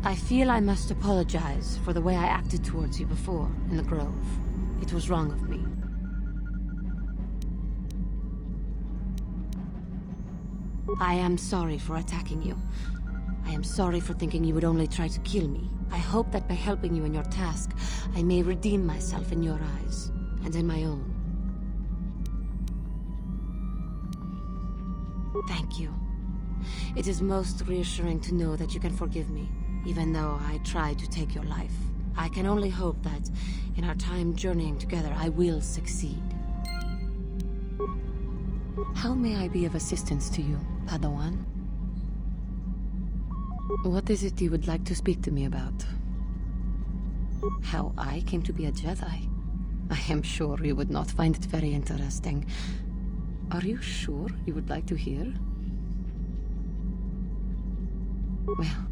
I feel I must apologize for the way I acted towards you before, in the Grove. It was wrong of me. I am sorry for attacking you. I am sorry for thinking you would only try to kill me. I hope that by helping you in your task, I may redeem myself in your eyes, and in my own. Thank you. It is most reassuring to know that you can forgive me, even though I tried to take your life. I can only hope that, in our time journeying together, I will succeed. How may I be of assistance to you, Padawan? What is it you would like to speak to me about? How I came to be a Jedi? I am sure you would not find it very interesting. Are you sure you would like to hear? Well,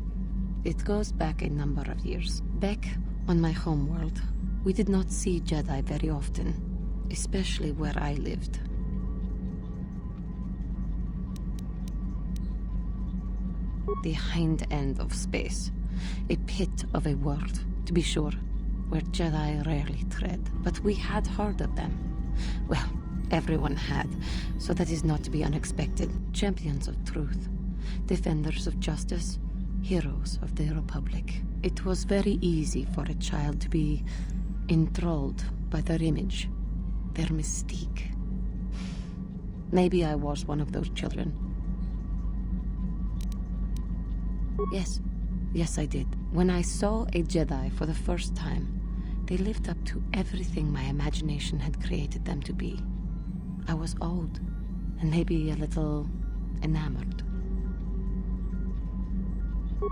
it goes back a number of years. Back on my homeworld, we did not see Jedi very often, especially where I lived. The hind end of space. A pit of a world, to be sure, where Jedi rarely tread. But we had heard of them. Well, everyone had, so that is not to be unexpected. Champions of truth, defenders of justice, heroes of the Republic. It was very easy for a child to be enthralled by their image, their mystique. Maybe I was one of those children. Yes, I did. When I saw a Jedi for the first time, they lived up to everything my imagination had created them to be. I was awed, and maybe a little enamored.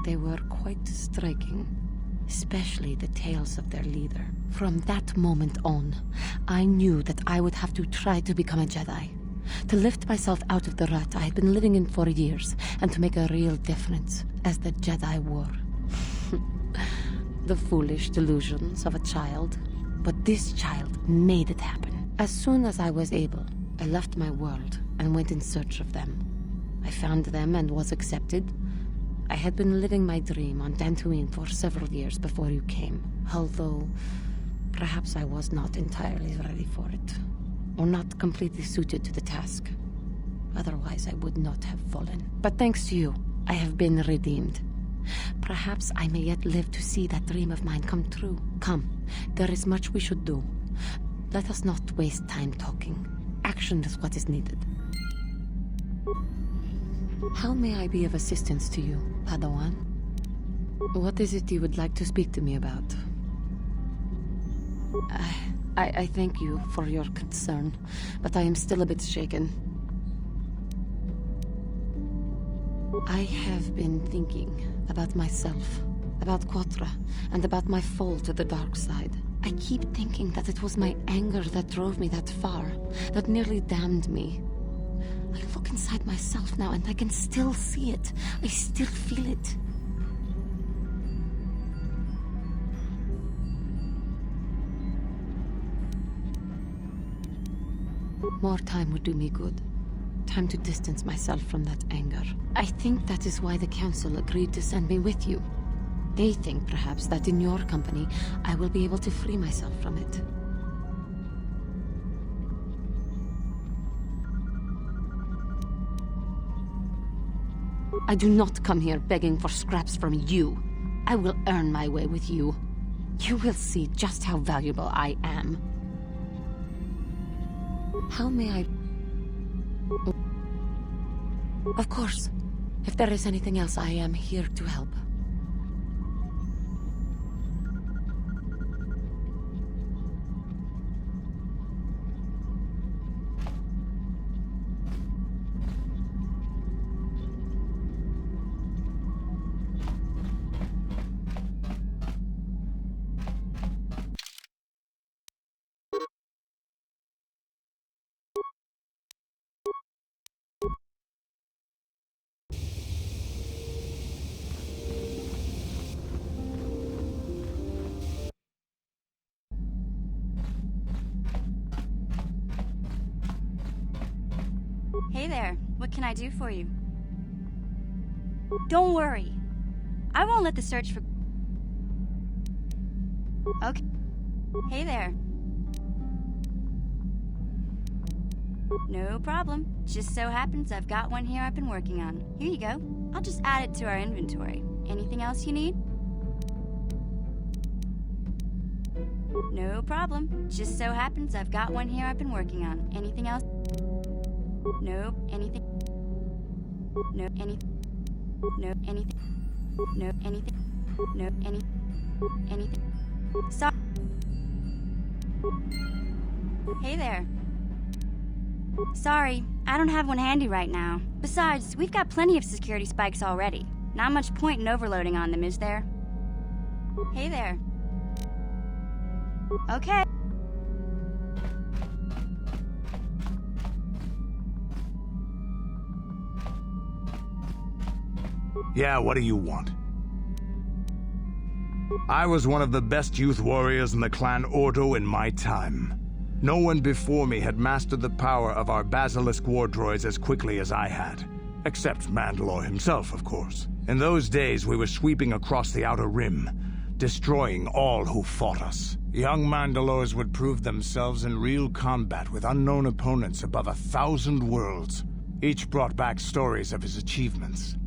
They were quite striking, especially the tales of their leader. From that moment on, I knew that I would have to try to become a Jedi. To lift myself out of the rut I had been living in for years, and to make a real difference, as the Jedi were. The foolish delusions of a child. But this child made it happen. As soon as I was able, I left my world and went in search of them. I found them and was accepted. I had been living my dream on Dantooine for several years before you came, although perhaps I was not entirely ready for it, or not completely suited to the task. Otherwise, I would not have fallen. But thanks to you, I have been redeemed. Perhaps I may yet live to see that dream of mine come true. Come, there is much we should do. Let us not waste time talking. Action is what is needed. How may I be of assistance to you, Padawan? What is it you would like to speak to me about? I thank you for your concern, but I am still a bit shaken. I have been thinking about myself, about KOTOR, and about my fall to the dark side. I keep thinking that it was my anger that drove me that far, that nearly damned me. I look inside myself now and I can still see it. I still feel it. More time would do me good. Time to distance myself from that anger. I think that is why the Council agreed to send me with you. They think, perhaps, that in your company, I will be able to free myself from it. I do not come here begging for scraps from you. I will earn my way with you. You will see just how valuable I am. How may I... Of course. If there is anything else, I am here to help. Hey there, what can I do for you? Don't worry. I won't let the search for... Okay. Hey there. No problem. Just so happens I've got one here I've been working on. Here you go. I'll just add it to our inventory. Anything else you need? No problem. Just so happens I've got one here I've been working on. Anything else? No, anything. No, anything. No, anything. No, anything. No, anything. Sorry. Hey there. Sorry, I don't have one handy right now. Besides, we've got plenty of security spikes already. Not much point in overloading on them, is there? Hey there. Okay. Yeah, what do you want? I was one of the best youth warriors in the clan Ordo in my time. No one before me had mastered the power of our basilisk war droids as quickly as I had. Except Mandalore himself, of course. In those days, we were sweeping across the Outer Rim, destroying all who fought us. Young Mandalores would prove themselves in real combat with unknown opponents above 1,000 worlds. Each brought back stories of his achievements.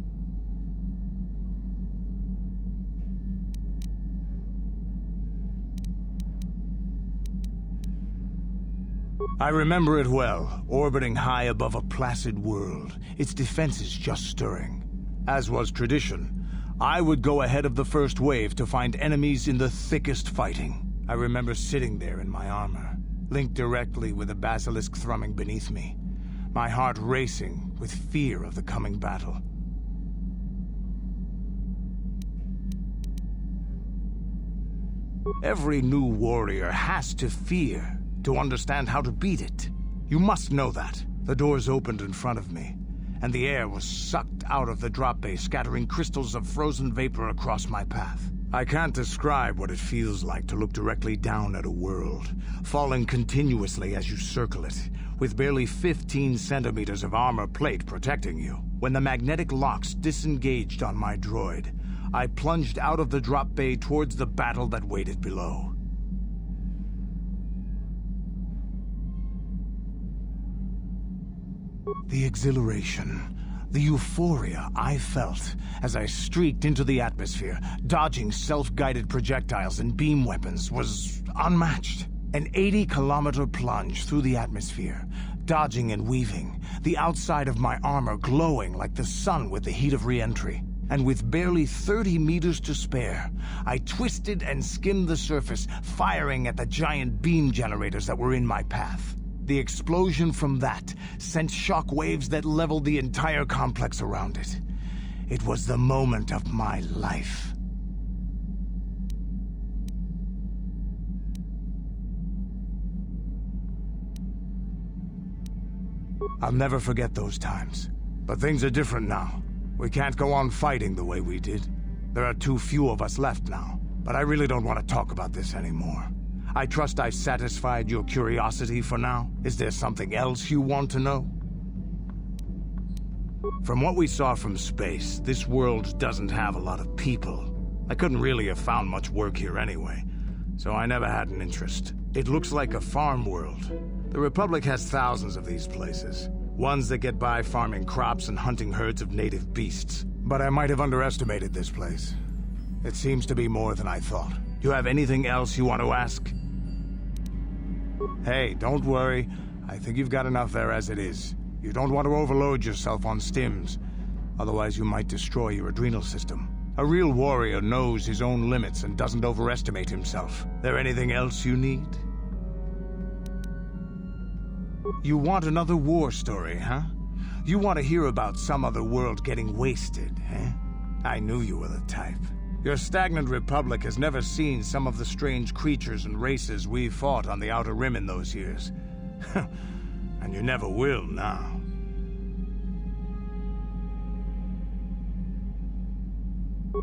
I remember it well, orbiting high above a placid world, its defenses just stirring. As was tradition, I would go ahead of the first wave to find enemies in the thickest fighting. I remember sitting there in my armor, linked directly with a basilisk thrumming beneath me, my heart racing with fear of the coming battle. Every new warrior has to fear to understand how to beat it. You must know that. The doors opened in front of me, and the air was sucked out of the drop bay, scattering crystals of frozen vapor across my path. I can't describe what it feels like to look directly down at a world, falling continuously as you circle it, with barely 15 centimeters of armor plate protecting you. When the magnetic locks disengaged on my droid, I plunged out of the drop bay towards the battle that waited below. The exhilaration, the euphoria I felt as I streaked into the atmosphere, dodging self-guided projectiles and beam weapons, was unmatched. An 80-kilometer plunge through the atmosphere, dodging and weaving, the outside of my armor glowing like the sun with the heat of re-entry. And with barely 30 meters to spare, I twisted and skimmed the surface, firing at the giant beam generators that were in my path. The explosion from that sent shock waves that leveled the entire complex around it. It was the moment of my life. I'll never forget those times. But things are different now. We can't go on fighting the way we did. There are too few of us left now. But I really don't want to talk about this anymore. I trust I've satisfied your curiosity for now. Is there something else you want to know? From what we saw from space, this world doesn't have a lot of people. I couldn't really have found much work here anyway, so I never had an interest. It looks like a farm world. The Republic has thousands of these places. Ones that get by farming crops and hunting herds of native beasts. But I might have underestimated this place. It seems to be more than I thought. Do you have anything else you want to ask? Hey, don't worry. I think you've got enough there as it is. You don't want to overload yourself on stims. Otherwise you might destroy your adrenal system. A real warrior knows his own limits and doesn't overestimate himself. There anything else you need? You want another war story, huh? You want to hear about some other world getting wasted, eh? I knew you were the type. Your stagnant republic has never seen some of the strange creatures and races we fought on the Outer Rim in those years. And you never will now.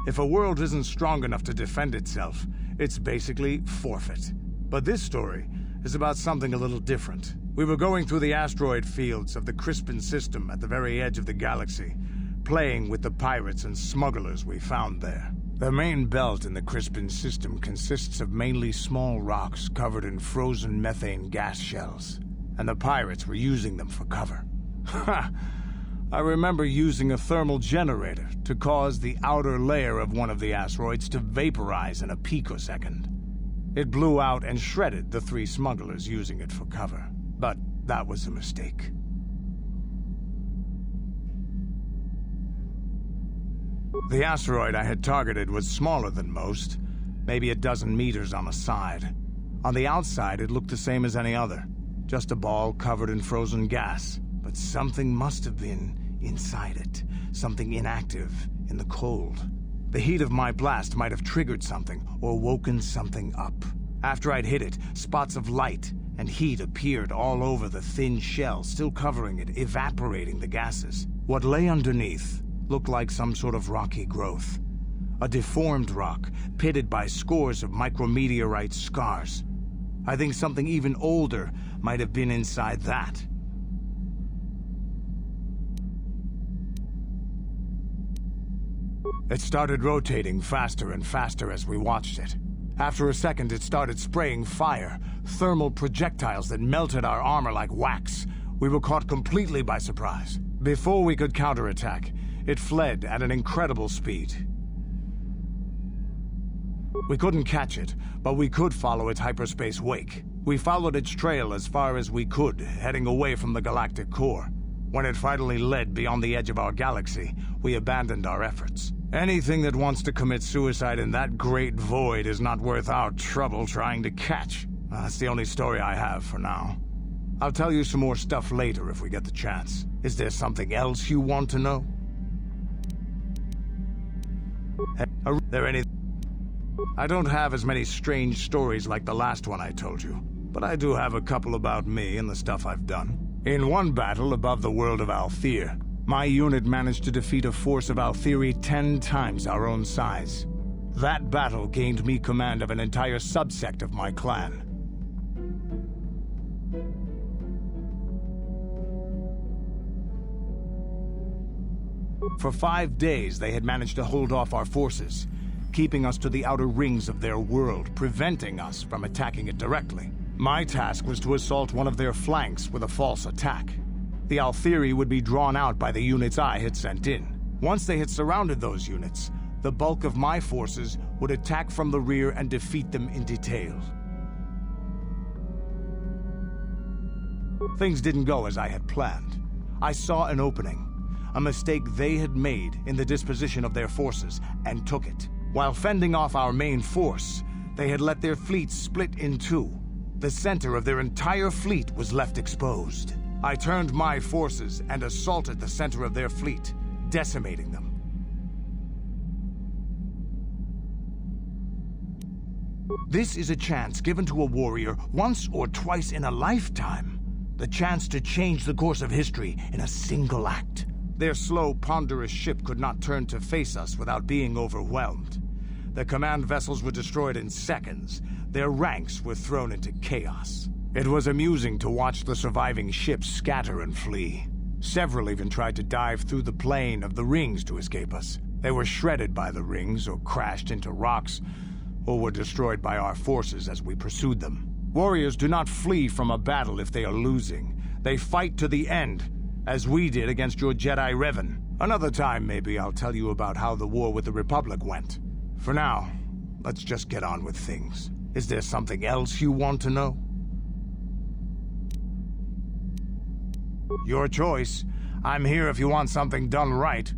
If a world isn't strong enough to defend itself, it's basically forfeit. But this story is about something a little different. We were going through the asteroid fields of the Crispin system at the very edge of the galaxy, playing with the pirates and smugglers we found there. The main belt in the Crispin system consists of mainly small rocks covered in frozen methane gas shells, and the pirates were using them for cover. Ha! I remember using a thermal generator to cause the outer layer of one of the asteroids to vaporize in a picosecond. It blew out and shredded the 3 smugglers using it for cover. But that was a mistake. The asteroid I had targeted was smaller than most, maybe a dozen meters on a side. On the outside, it looked the same as any other, just a ball covered in frozen gas. But something must have been inside it, something inactive in the cold. The heat of my blast might have triggered something or woken something up. After I'd hit it, spots of light and heat appeared all over the thin shell, still covering it, evaporating the gases. What lay underneath looked like some sort of rocky growth. A deformed rock, pitted by scores of micrometeorite scars. I think something even older might have been inside that. It started rotating faster and faster as we watched it. After a second, it started spraying fire, thermal projectiles that melted our armor like wax. We were caught completely by surprise. Before we could counterattack, it fled at an incredible speed. We couldn't catch it, but we could follow its hyperspace wake. We followed its trail as far as we could, heading away from the galactic core. When it finally led beyond the edge of our galaxy, we abandoned our efforts. Anything that wants to commit suicide in that great void is not worth our trouble trying to catch. That's the only story I have for now. I'll tell you some more stuff later if we get the chance. Is there something else you want to know? Are there any... I don't have as many strange stories like the last one I told you, but I do have a couple about me and the stuff I've done. In one battle above the world of Althir, my unit managed to defeat a force of Althiri 10 times our own size. That battle gained me command of an entire subsect of my clan. For 5 days, they had managed to hold off our forces, keeping us to the outer rings of their world, preventing us from attacking it directly. My task was to assault one of their flanks with a false attack. The Althiri would be drawn out by the units I had sent in. Once they had surrounded those units, the bulk of my forces would attack from the rear and defeat them in detail. Things didn't go as I had planned. I saw an opening, a mistake they had made in the disposition of their forces, and took it. While fending off our main force, they had let their fleet split in two. The center of their entire fleet was left exposed. I turned my forces and assaulted the center of their fleet, decimating them. This is a chance given to a warrior once or twice in a lifetime. The chance to change the course of history in a single act. Their slow, ponderous ship could not turn to face us without being overwhelmed. The command vessels were destroyed in seconds. Their ranks were thrown into chaos. It was amusing to watch the surviving ships scatter and flee. Several even tried to dive through the plane of the rings to escape us. They were shredded by the rings, or crashed into rocks, or were destroyed by our forces as we pursued them. Warriors do not flee from a battle if they are losing. They fight to the end, as we did against your Jedi Revan. Another time, maybe, I'll tell you about how the war with the Republic went. For now, let's just get on with things. Is there something else you want to know? Your choice. I'm here if you want something done right.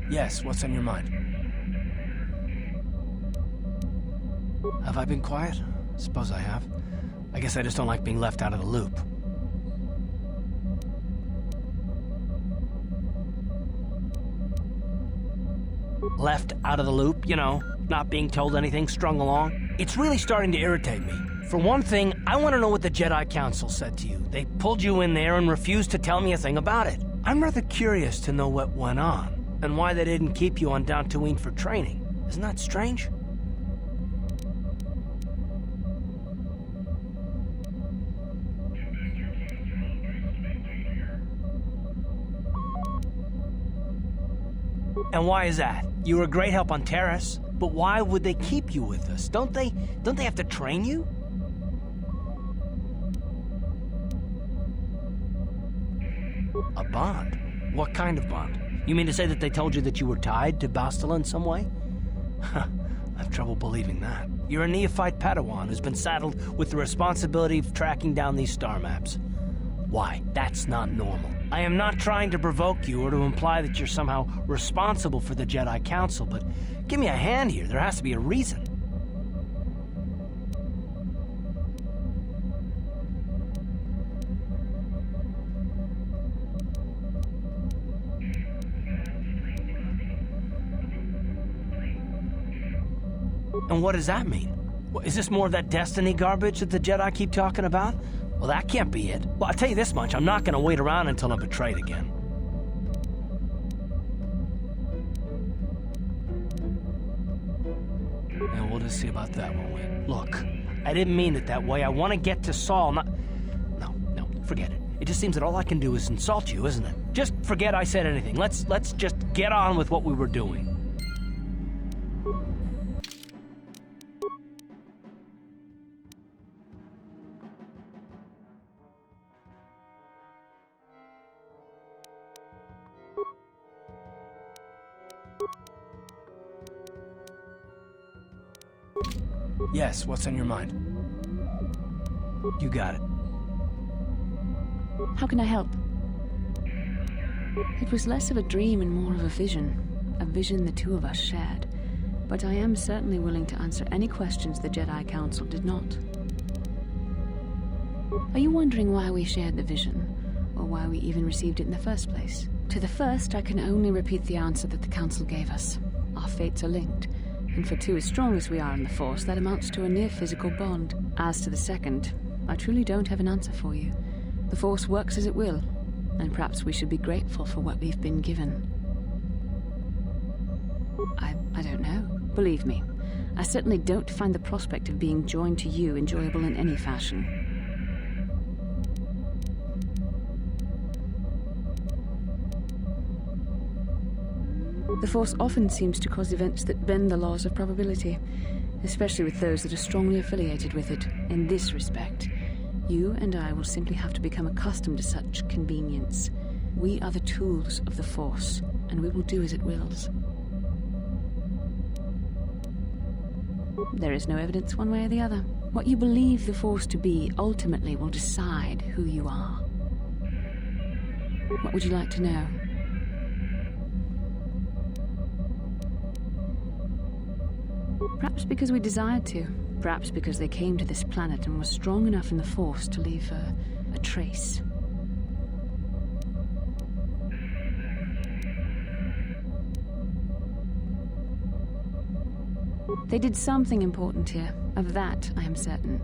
Yes, what's on your mind? Have I been quiet? Suppose I have. I guess I just don't like being left out of the loop. Left out of the loop, you know, not being told anything, strung along. It's really starting to irritate me. For one thing, I want to know what the Jedi Council said to you. They pulled you in there and refused to tell me a thing about it. I'm rather curious to know what went on, and why they didn't keep you on Dantooine for training. Isn't that strange? And why is that? You were a great help on Terrace, but why would they keep you with us? Don't they have to train you? A bond? What kind of bond? You mean to say that they told you that you were tied to Bastila in some way? I have trouble believing that. You're a neophyte Padawan who's been saddled with the responsibility of tracking down these star maps. Why? That's not normal. I am not trying to provoke you or to imply that you're somehow responsible for the Jedi Council, but give me a hand here. There has to be a reason. And what does that mean? Is this more of that destiny garbage that the Jedi keep talking about? Well, that can't be it. Well, I'll tell you this much, I'm not gonna wait around until I'm betrayed again. And we'll just see about that, won't we? Look, I didn't mean it that way. I want to get to Saul, not... No, forget it. It just seems that all I can do is insult you, isn't it? Just forget I said anything. Let's just get on with what we were doing. Yes, what's on your mind? You got it. How can I help? It was less of a dream and more of a vision the two of us shared. But I am certainly willing to answer any questions the Jedi Council did not. Are you wondering why we shared the vision, or why we even received it in the first place? To the first, I can only repeat the answer that the Council gave us. Our fates are linked. And for two as strong as we are in the Force, that amounts to a near-physical bond. As to the second, I truly don't have an answer for you. The Force works as it will, and perhaps we should be grateful for what we've been given. I don't know. Believe me, I certainly don't find the prospect of being joined to you enjoyable in any fashion. The Force often seems to cause events that bend the laws of probability, especially with those that are strongly affiliated with it. In this respect, you and I will simply have to become accustomed to such convenience. We are the tools of the Force, and we will do as it wills. There is no evidence one way or the other. What you believe the Force to be ultimately will decide who you are. What would you like to know? Perhaps because we desired to. Perhaps because they came to this planet and were strong enough in the Force to leave a trace. They did something important here. Of that, I am certain.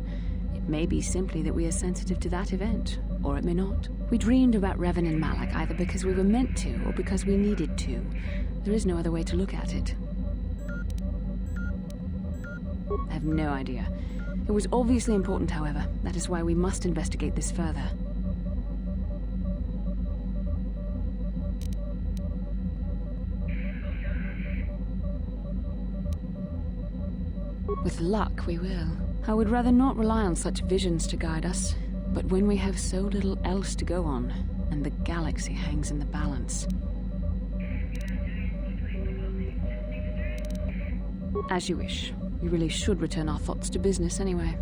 It may be simply that we are sensitive to that event, or it may not. We dreamed about Revan and Malak either because we were meant to, or because we needed to. There is no other way to look at it. I have no idea. It was obviously important, however. That is why we must investigate this further. With luck, we will. I would rather not rely on such visions to guide us. But when we have so little else to go on, and the galaxy hangs in the balance... As you wish. We really should return our thoughts to business anyway.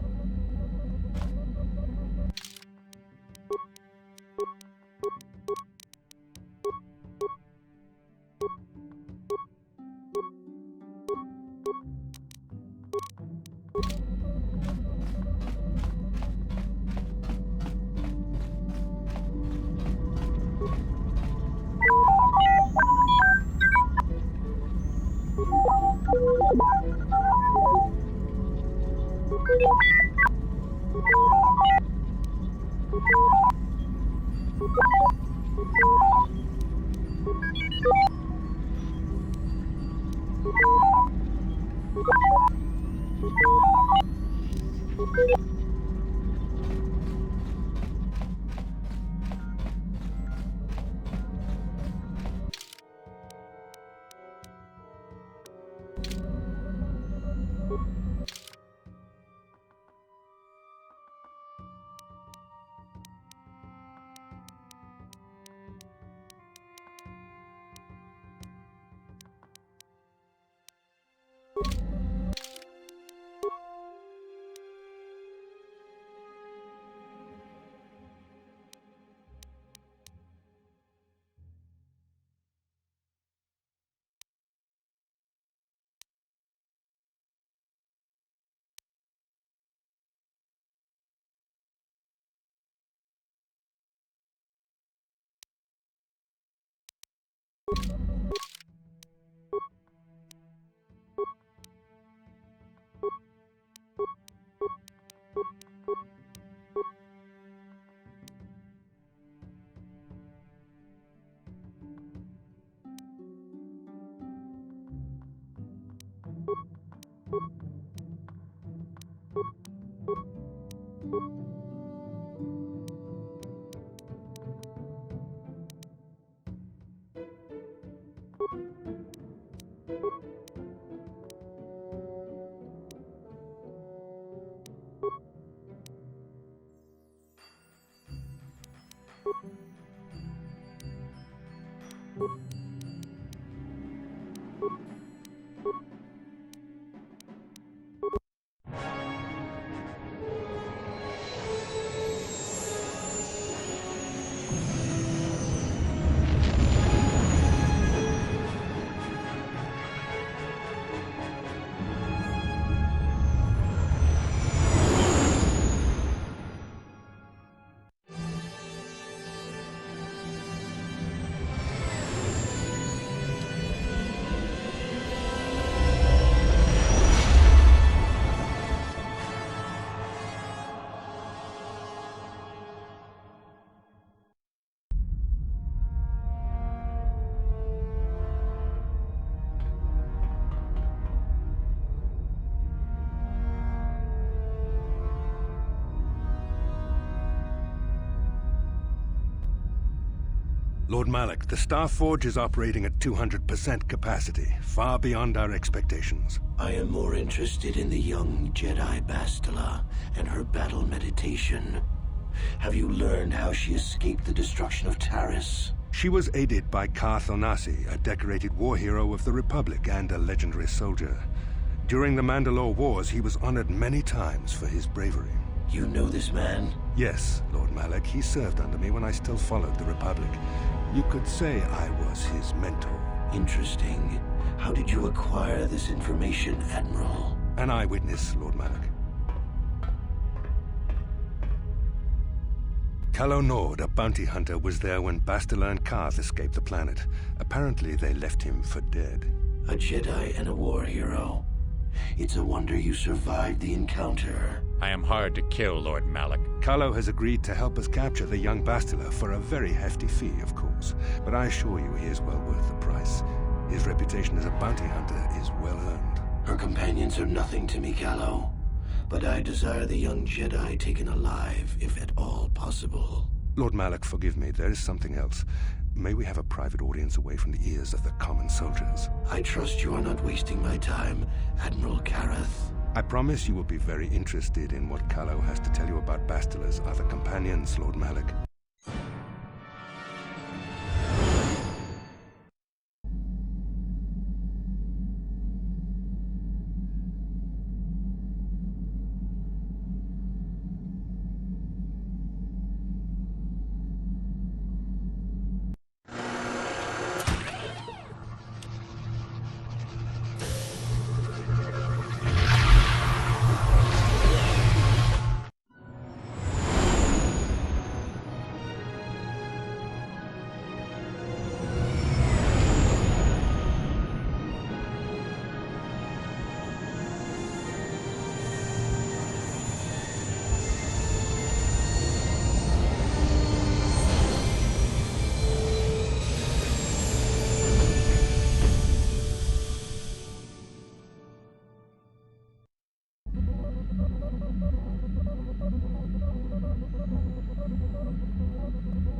Lord Malak, the Star Forge is operating at 200% capacity, far beyond our expectations. I am more interested in the young Jedi Bastila and her battle meditation. Have you learned how she escaped the destruction of Taris? She was aided by Karth Onasi, a decorated war hero of the Republic and a legendary soldier. During the Mandalore Wars, he was honored many times for his bravery. You know this man? Yes, Lord Malak. He served under me when I still followed the Republic. You could say I was his mentor. Interesting. How did you acquire this information, Admiral? An eyewitness, Lord Malak. Calo Nord, a bounty hunter, was there when Bastila and Karth escaped the planet. Apparently, they left him for dead. A Jedi and a war hero. It's a wonder you survived the encounter. I am hard to kill, Lord Malik. Carlo has agreed to help us capture the young Bastila for a very hefty fee, of course. But I assure you he is well worth the price. His reputation as a bounty hunter is well earned. Her companions are nothing to me, Callow. But I desire the young Jedi taken alive, if at all possible. Lord Malik, forgive me, there is something else. May we have a private audience away from the ears of the common soldiers? I trust you are not wasting my time, Admiral Kareth. I promise you will be very interested in what Callow has to tell you about Bastila's other companions, Lord Malik.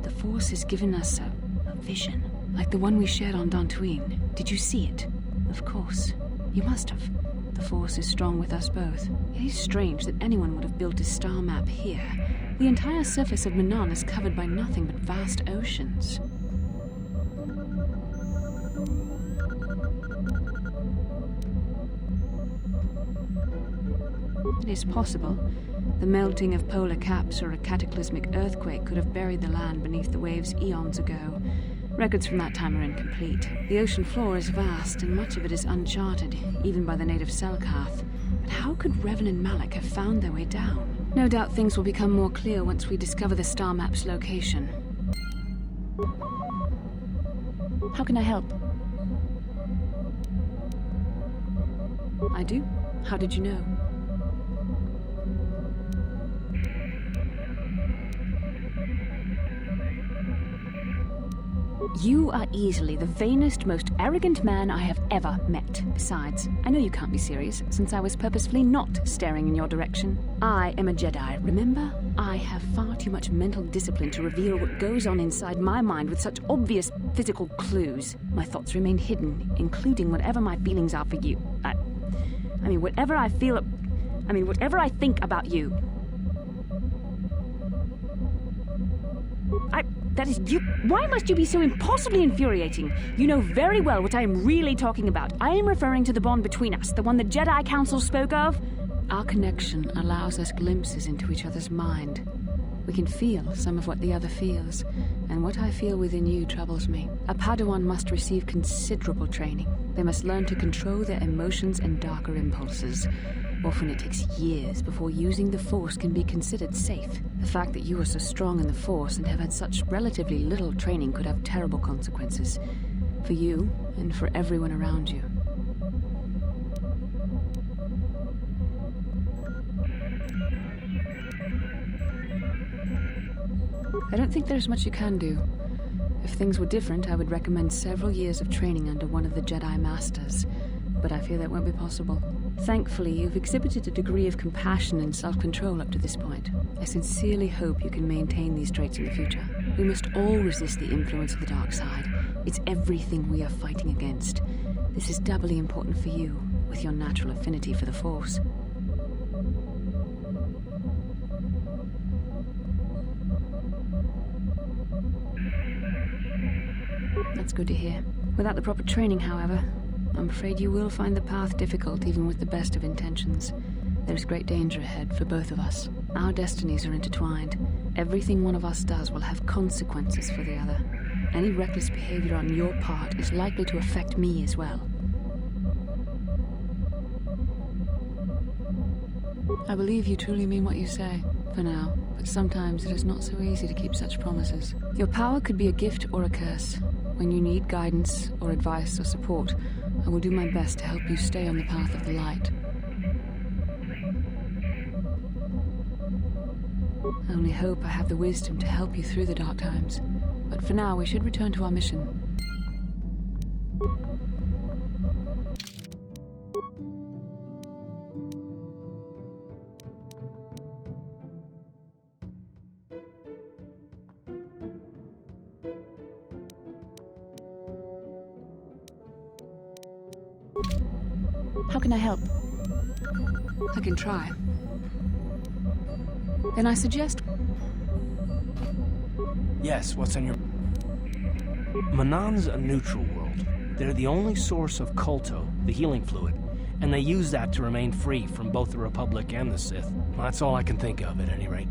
The Force has given us a vision, like the one we shared on Dantooine. Did you see it? Of course. You must have. The Force is strong with us both. It is strange that anyone would have built a star map here. The entire surface of Manaan is covered by nothing but vast oceans. It is possible. The melting of polar caps or a cataclysmic earthquake could have buried the land beneath the waves eons ago. Records from that time are incomplete. The ocean floor is vast, and much of it is uncharted, even by the native Selkath. But how could Revan and Malik have found their way down? No doubt things will become more clear once we discover the star map's location. How can I help? I do? How did you know? You are easily the vainest, most arrogant man I have ever met. Besides, I know you can't be serious, since I was purposefully not staring in your direction. I am a Jedi, remember? I have far too much mental discipline to reveal what goes on inside my mind with such obvious physical clues. My thoughts remain hidden, including whatever my feelings are for you. Whatever I think about you. That is you. Why must you be so impossibly infuriating? You know very well what I am really talking about. I am referring to the bond between us, the one the Jedi Council spoke of. Our connection allows us glimpses into each other's mind. We can feel some of what the other feels, and what I feel within you troubles me. A Padawan must receive considerable training. They must learn to control their emotions and darker impulses. Often it takes years before using the Force can be considered safe. The fact that you are so strong in the Force and have had such relatively little training could have terrible consequences. For you, and for everyone around you. I don't think there's much you can do. If things were different, I would recommend several years of training under one of the Jedi Masters. But I fear that won't be possible. Thankfully, you've exhibited a degree of compassion and self-control up to this point. I sincerely hope you can maintain these traits in the future. We must all resist the influence of the dark side. It's everything we are fighting against. This is doubly important for you, with your natural affinity for the Force. That's good to hear. Without the proper training, however, I'm afraid you will find the path difficult even with the best of intentions. There's great danger ahead for both of us. Our destinies are intertwined. Everything one of us does will have consequences for the other. Any reckless behavior on your part is likely to affect me as well. I believe you truly mean what you say, for now, but sometimes it is not so easy to keep such promises. Your power could be a gift or a curse. When you need guidance or advice or support, I will do my best to help you stay on the path of the light. only hope I have the wisdom to help you through the dark times. But for now, we should return to our mission. How can I help? I can try. Then I suggest... Yes, what's on your... Manaan's a neutral world. They're the only source of KOTOR, the healing fluid, and they use that to remain free from both the Republic and the Sith. Well, that's all I can think of, at any rate.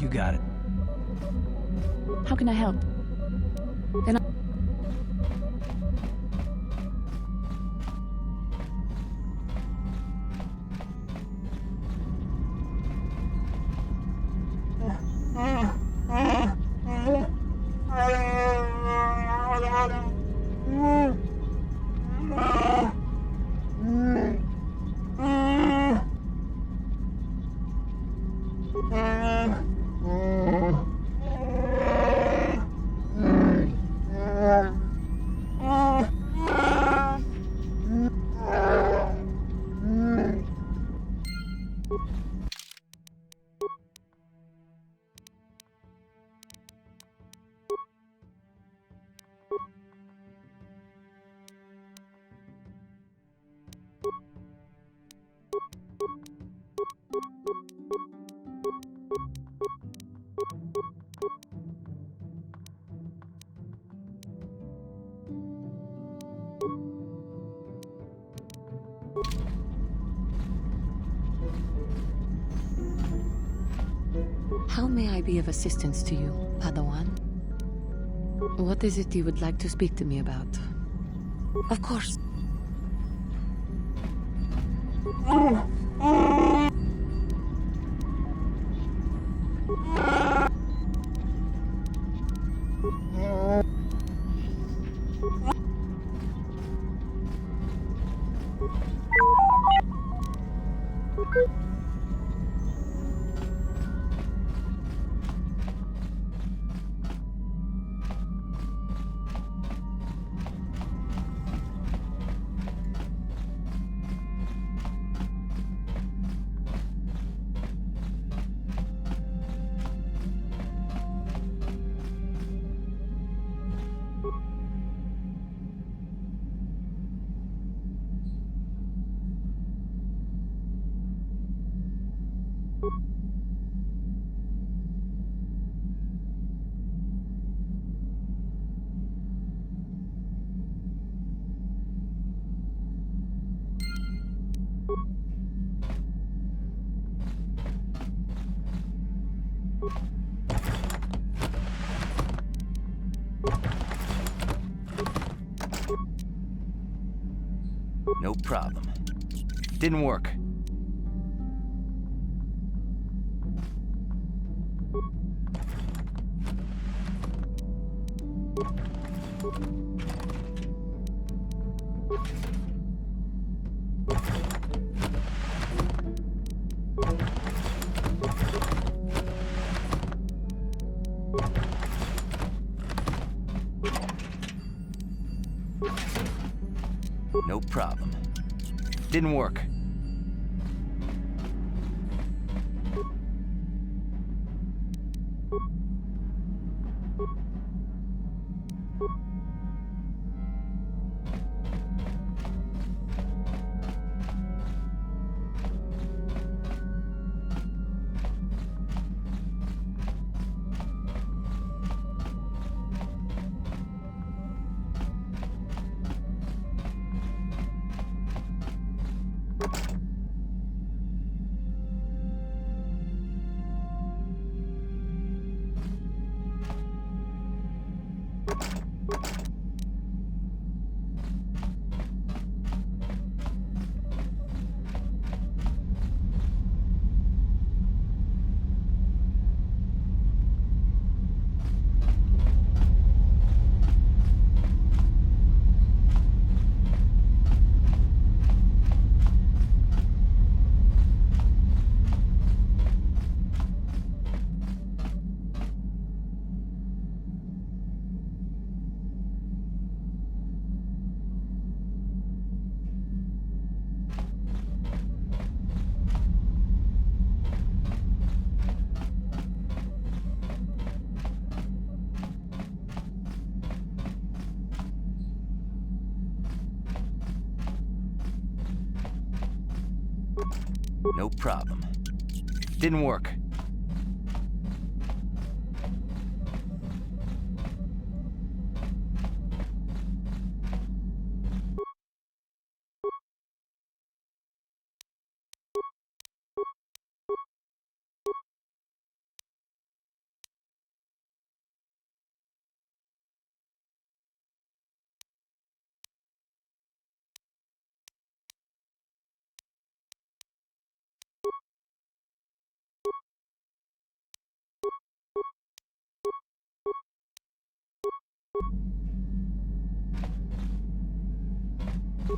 You got it. How can I help? Then I... How may I be of assistance to you, Padawan? What is it you would like to speak to me about? Of course. No problem. Didn't work. No problem. Didn't work. No problem. Didn't work.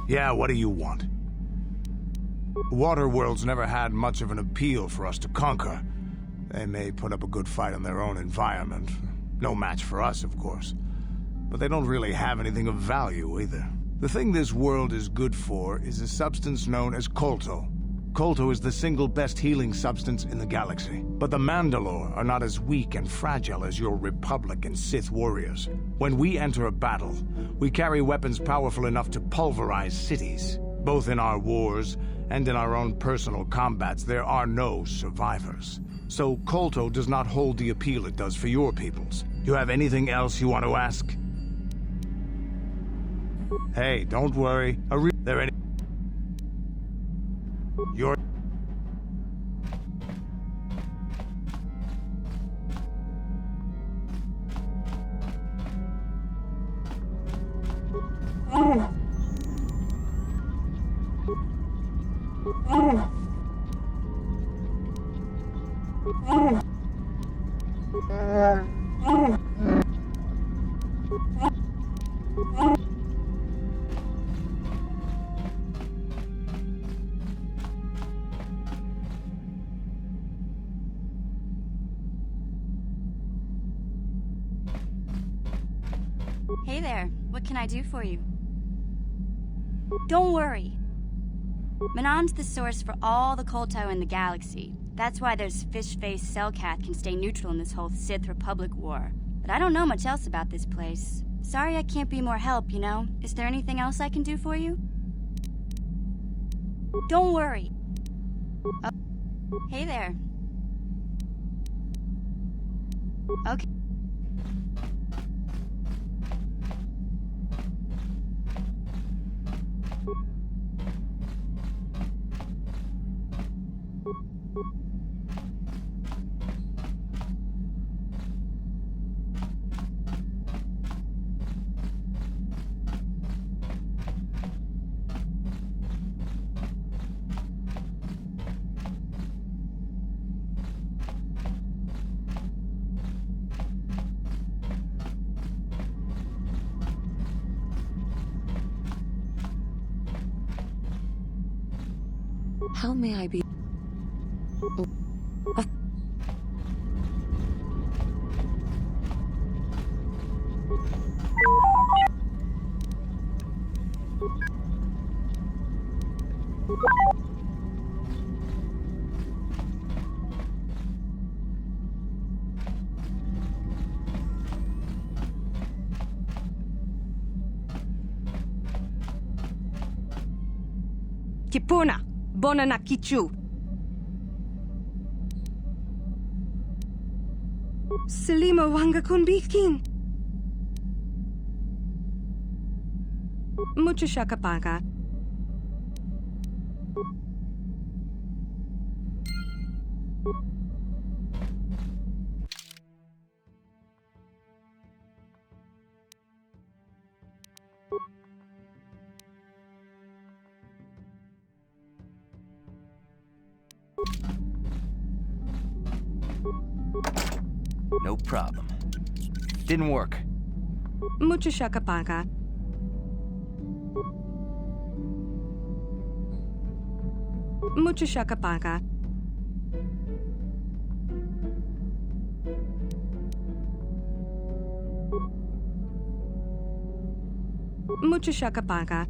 Yeah, what do you want? Waterworld's never had much of an appeal for us to conquer. They may put up a good fight in their own environment. No match for us, of course. But they don't really have anything of value, either. The thing this world is good for is a substance known as Kolto. Kolto is the single best healing substance in the galaxy. But the Mandalore are not as weak and fragile as your Republic and Sith warriors. When we enter a battle, we carry weapons powerful enough to pulverize cities. Both in our wars and in our own personal combats, there are no survivors. So Kolto does not hold the appeal it does for your peoples. You have anything else you want to ask? Hey, don't worry. There any... You're... Hey there, what can I do for you? Don't worry. Manaan's the source for all the Kolto in the galaxy. That's why those fish-faced Selkath can stay neutral in this whole Sith Republic war. But I don't know much else about this place. Sorry I can't be more help, you know? Is there anything else I can do for you? Don't worry. Oh. Hey there. Okay. How may I be? Kipuna, bona na kichu. Selima wanga kunbikin. Mucho shakapaka. No problem. Didn't work. Mucho shakapaka. Mucho shakapaka. Mucho shakapaka.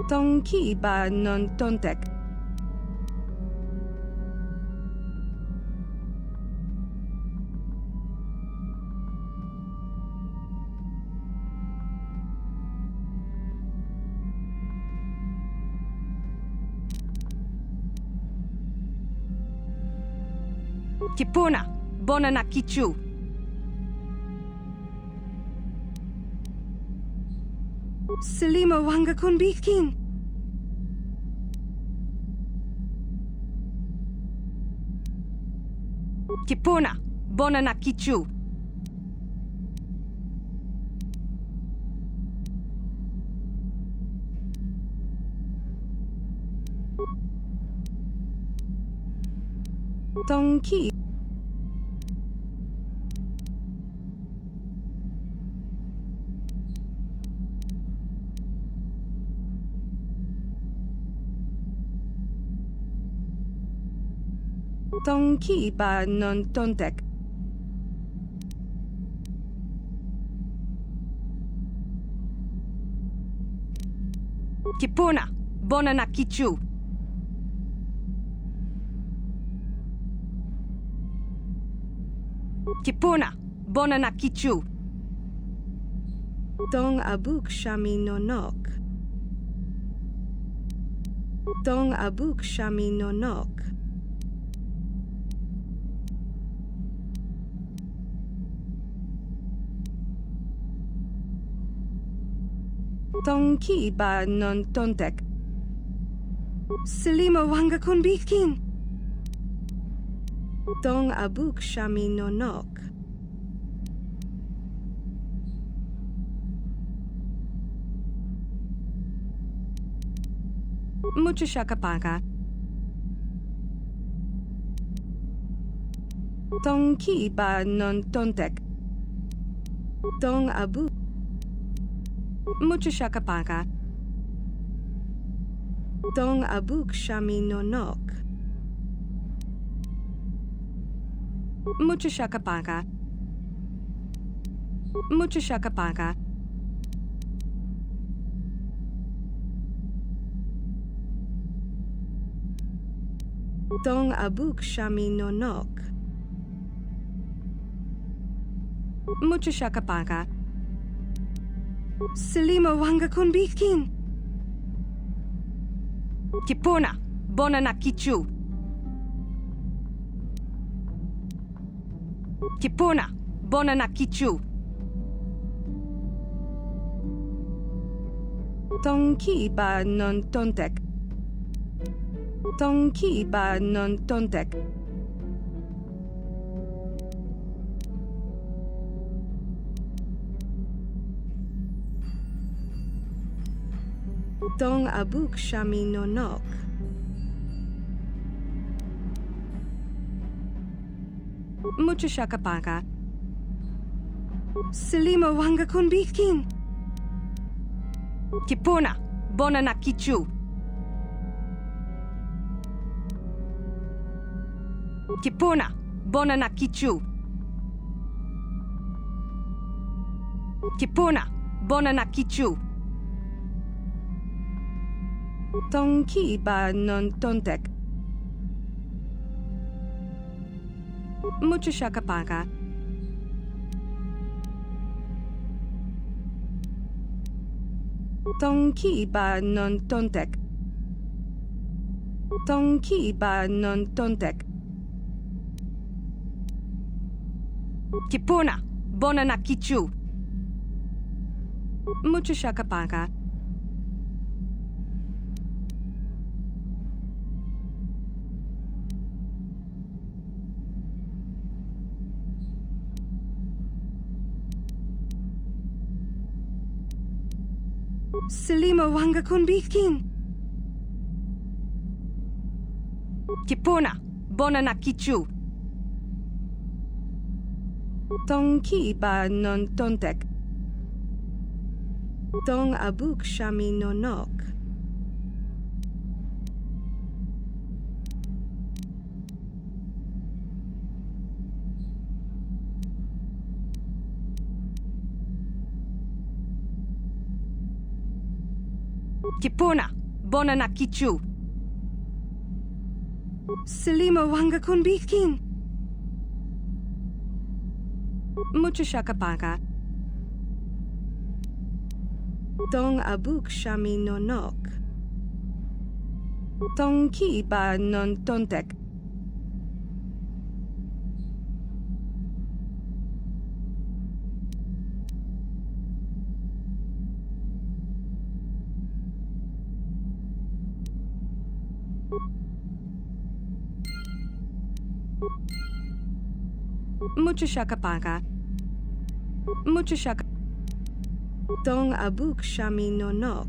Tonki ba non tontek. Kipuna, bona na kichu. Selima wanga kun bikin. Kipuna, bona na kichu. Tonki. Tonki ba non tontek. Kipuna, bona na kichu. Kipuna, bona na kichu. Dong abuk shami no nok. Dong abuk shami no nok. Tonki ba non tontek. Selima wanga kun bikin. Dong abuk shami no nok. Mucho shakapaka. Tonki ba non tontek. Dong abuk. Mucho shakapaka. Dong abuk shami no nok. Mucho shakapaka. Mucho shakapaka. Dong abuk shami no nok. Mucho shakapaka. Selima wanga kun bikin. Kipuna, bona na kichu. Kipuna, bona na kichu. Tonki ba non tontek. Tonki ba non tontek. Dong abuk shami no nok. Mucho shakapaka. Selima wanga kun bikin. Kipuna, bona na kichu. Kipuna, bona na kichu. Kipuna, bona na kichu. Tonki ba non tontek. Mucho shakapaka. Tonki ba non tontek. Tonki ba non tontek. Kipuna, bona na kichu. Mucho shakapaka. Selima wanga kun bikin. Kipuna, bona na kichu. Tonki ba non tontek. Dong abuk shami no nok. Kipuna, bona na kichu. Selima wanga kunbikin. Mucho shakapaka. Tong abuk shami nonok. Tong ki ba non tontek. Mucho shakapaka. Mucho shaka. Tong abuk shami nonok.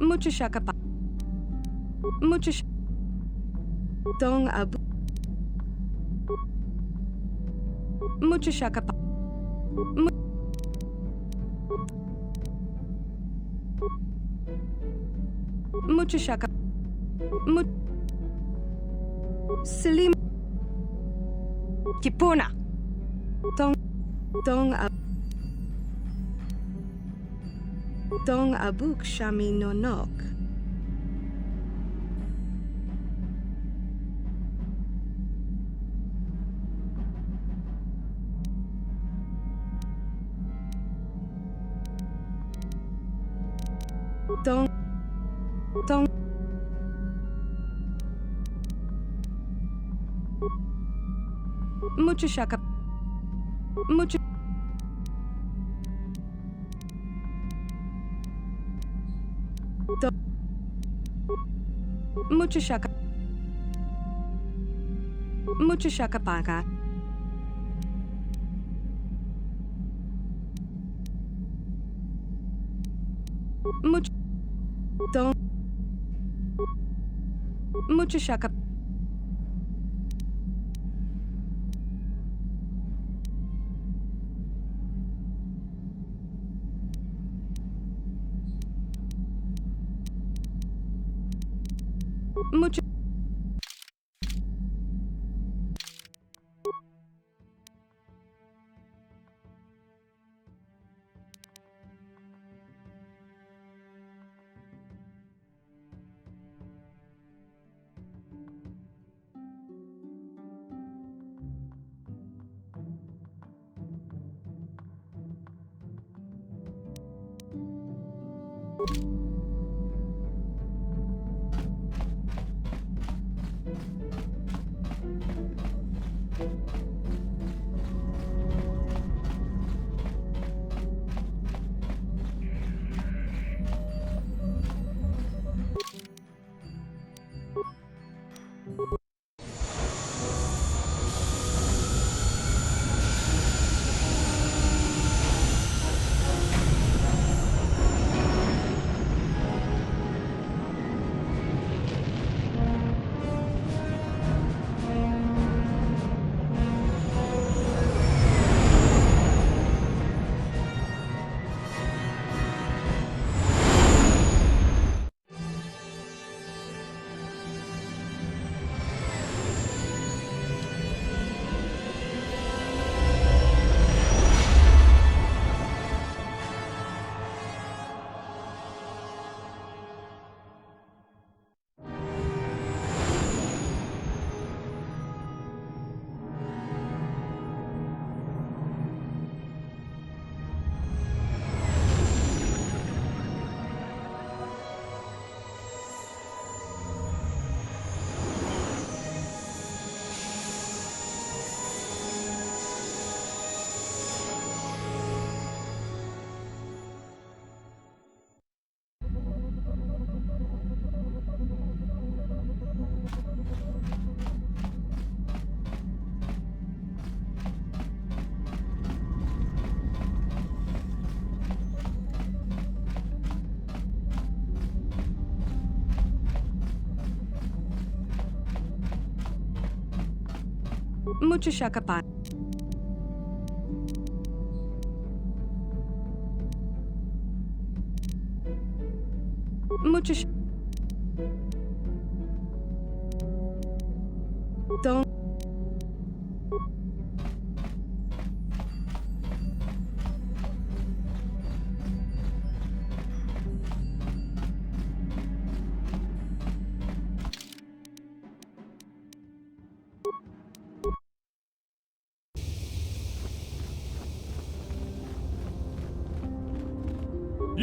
Mucho shakapa. Mucho sh. Tong abuk. Mucho shakapa. Mucho shaka. Selim. Kipuna. Tong abuk shami nonok. Tong. Mucho shaka. Mucho. Mucho shaka. Mucho shakapaka. Mucho. Tong. Mucho shaka. Mucho. Mucho shakapa. Mucho sh. Don't.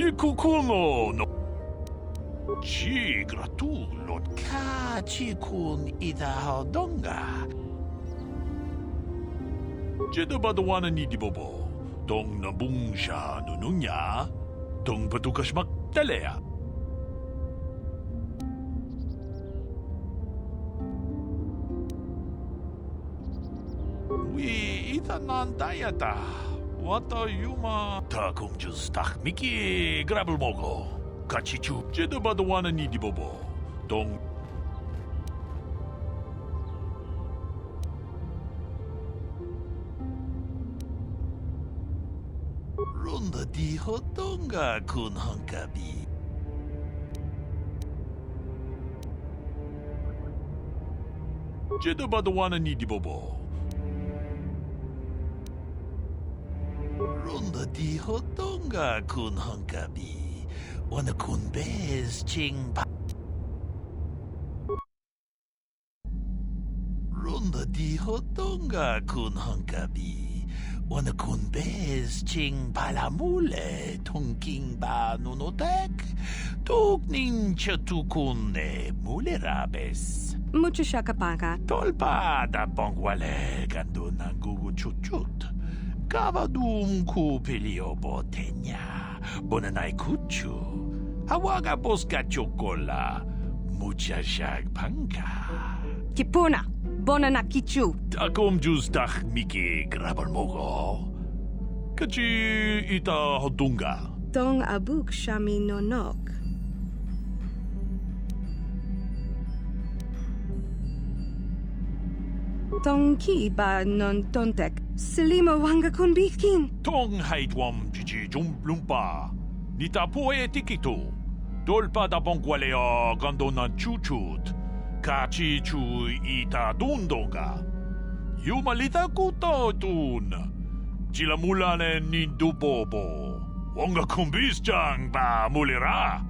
Ikukuno no Ci gratulot kachi kun idahodonga. Jeda badawana ni dibobo. Tong nabungsha nununya. Tong patukas magtalea. Wi itanantayata. Wata yuma. Takum jus tak miki grabel mogo. Kachichu. Jeda badawana ni dibobo. Tong Ronda di hodonga kun hankabi. Jeda badawana ni dibobo. Ronda di hodonga kun hankabi. Wana kun bez ching pa. Ronda di hodonga kun hankabi. Wana kun bez ching palamule tongking ba nunotek. Tukning chatukune mulerabes. Mucho shakapaka. Tolpa da bongwale gando nangugu chut. Kavadum ku pelio botenya. Bonanai kuchu. Hawaga boska chokola. Mucha shag panka. Kipuna. Bonana kichu. Takom jus tak miki grabal mogo. Kachi ita hodunga. Tong abuk shami nonok. Tong ki ba non tontek. Selima wanga kun bikin. Tong haitwam chichi lumpa. Nita poe tikito. Dolpa da bongwalea gandona chuchut. Kachi chu ita dundonga. Yumalita kuto tun. Chila mulane ni dubobo. Wonga kumbis jang ba mulira.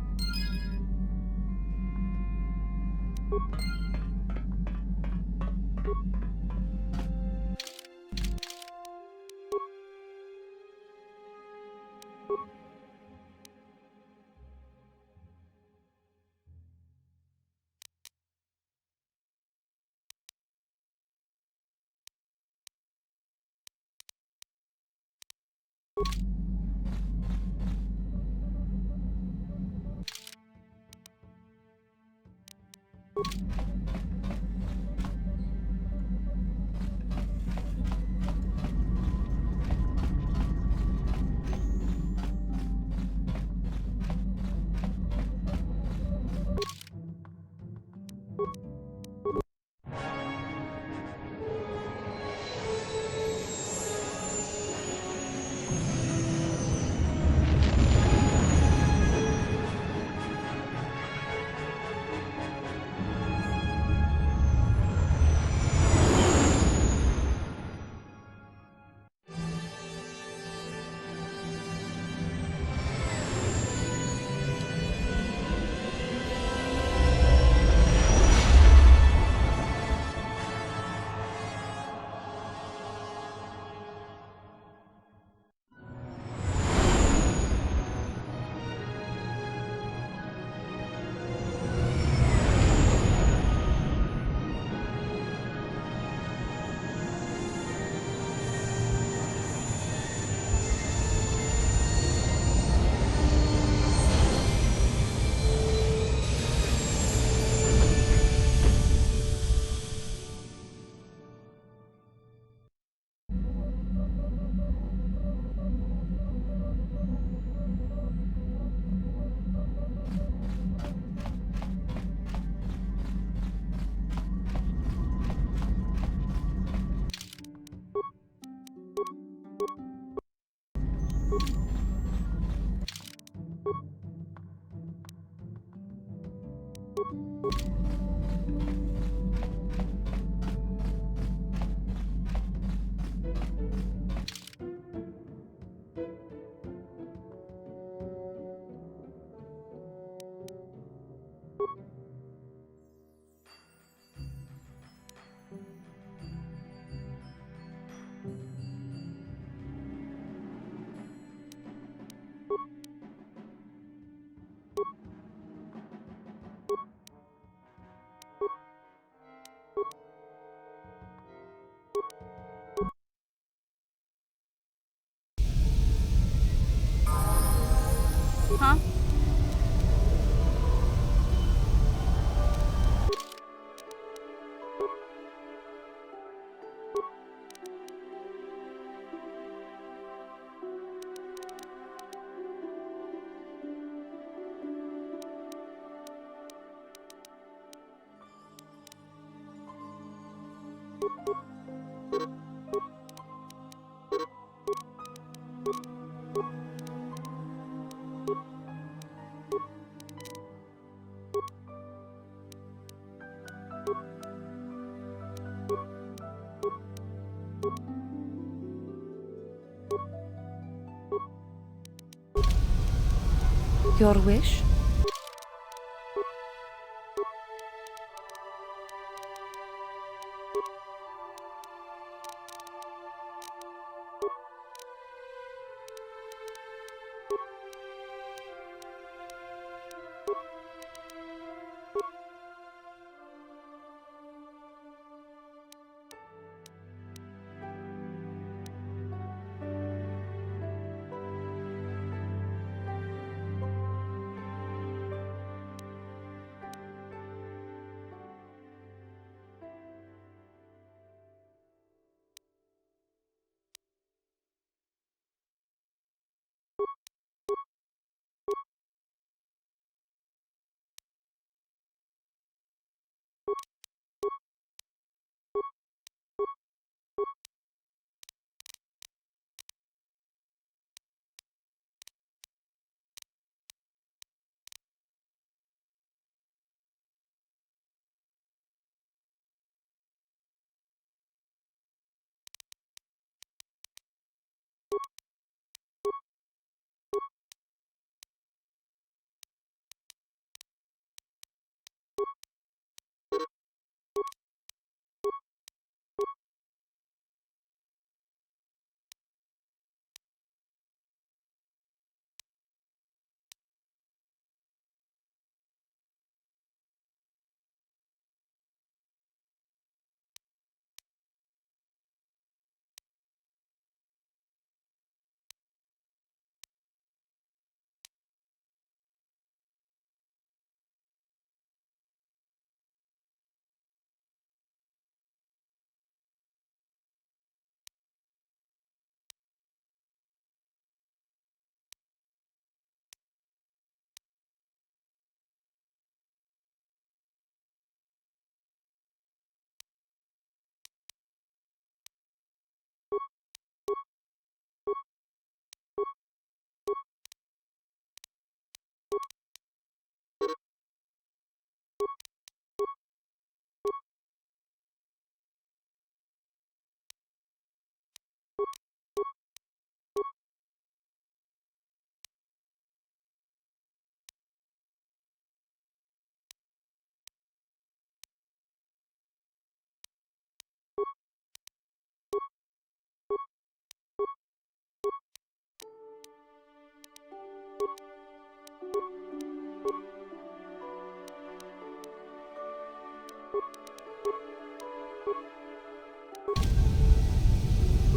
Your wish?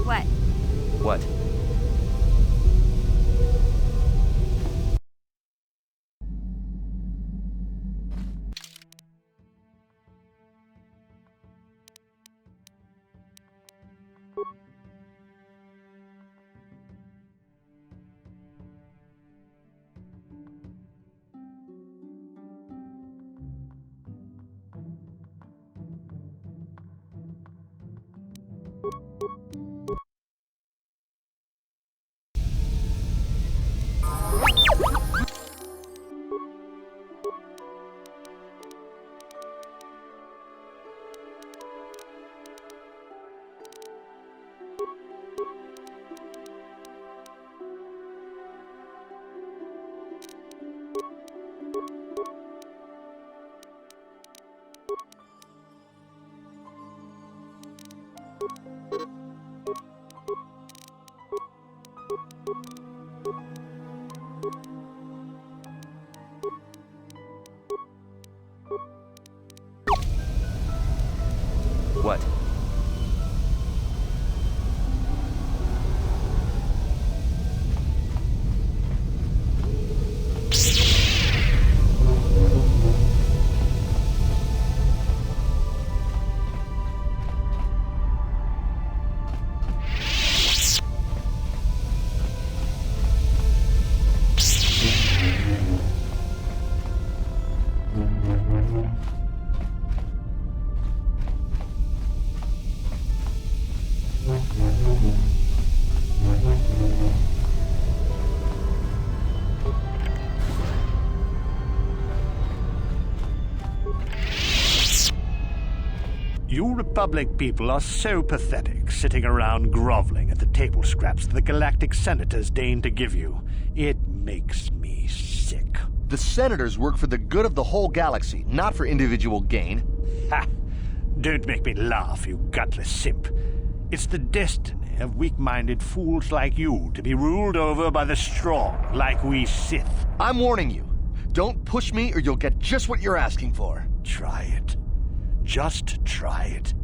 What? What? What? You Republic people are so pathetic, sitting around groveling at the table scraps the Galactic Senators deign to give you. It makes me sick. The Senators work for the good of the whole galaxy, not for individual gain. Ha! Don't make me laugh, you gutless simp. It's the destiny of weak-minded fools like you to be ruled over by the strong, like we Sith. I'm warning you. Don't push me or you'll get just what you're asking for. Try it. Just try it.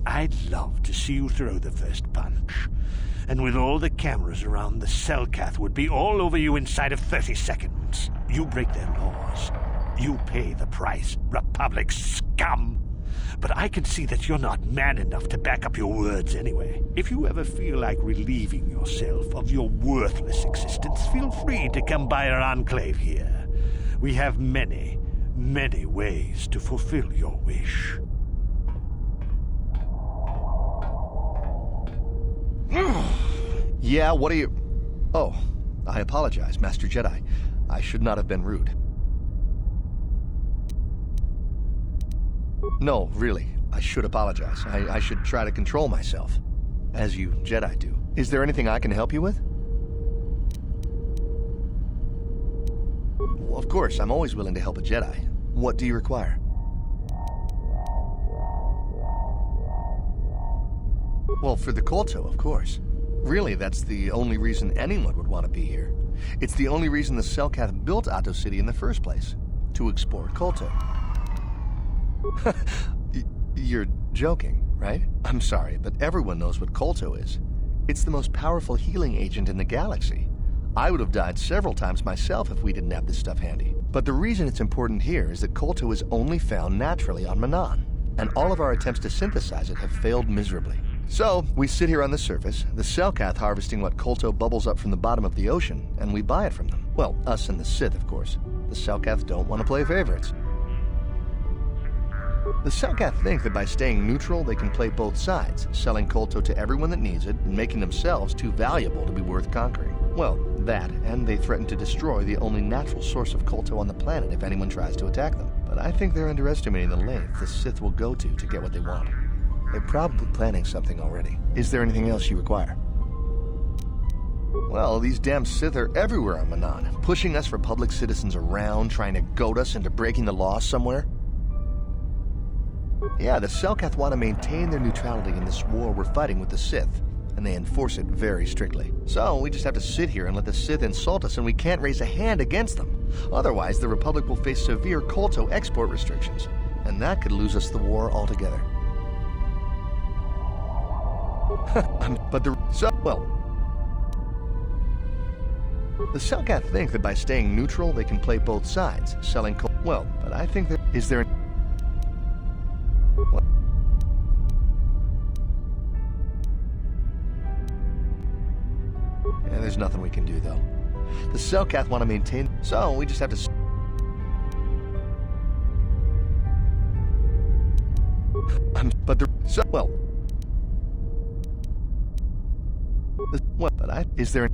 I'd love to see you throw the first punch. And with all the cameras around, the Selkath would be all over you inside of 30 seconds. You break their laws. You pay the price, Republic scum. But I can see that you're not man enough to back up your words anyway. If you ever feel like relieving yourself of your worthless existence, feel free to come by our enclave here. We have many, many ways to fulfill your wish. Yeah, what are you... Oh, I apologize, Master Jedi. I should not have been rude. No, really, I should apologize. I should try to control myself, as you Jedi do. Is there anything I can help you with? Well, of course, I'm always willing to help a Jedi. What do you require? Well, for the KOTOR, of course. Really, that's the only reason anyone would want to be here. It's the only reason the Selkath built Otto City in the first place. To explore KOTOR. You're joking, right? I'm sorry, but everyone knows what KOTOR is. It's the most powerful healing agent in the galaxy. I would have died several times myself if we didn't have this stuff handy. But the reason it's important here is that KOTOR is only found naturally on Manaan, and all of our attempts to synthesize it have failed miserably. So, we sit here on the surface, the Selkath harvesting what KOTOR bubbles up from the bottom of the ocean, and we buy it from them. Well, us and the Sith, of course. The Selkath don't want to play favorites. The Selkath think that by staying neutral, they can play both sides, selling KOTOR to everyone that needs it, and making themselves too valuable to be worth conquering. Well, that, and they threaten to destroy the only natural source of KOTOR on the planet if anyone tries to attack them. But I think they're underestimating the length the Sith will go to get what they want. They're probably planning something already. Is there anything else you require? Well, these damn Sith are everywhere on Manaan, pushing us Republic citizens around, trying to goad us into breaking the law somewhere. Yeah, the Selkath want to maintain their neutrality in this war we're fighting with the Sith, and they enforce it very strictly. So we just have to sit here and let the Sith insult us, and we can't raise a hand against them. Otherwise, the Republic will face severe KOTOR export restrictions, and that could lose us the war altogether. But the Selkath think that by staying neutral, they can play both sides, selling well, but I think that is there. Well, yeah, there's nothing we can do though. The Selkath want to maintain, so we just have to. But the well. What? But I is there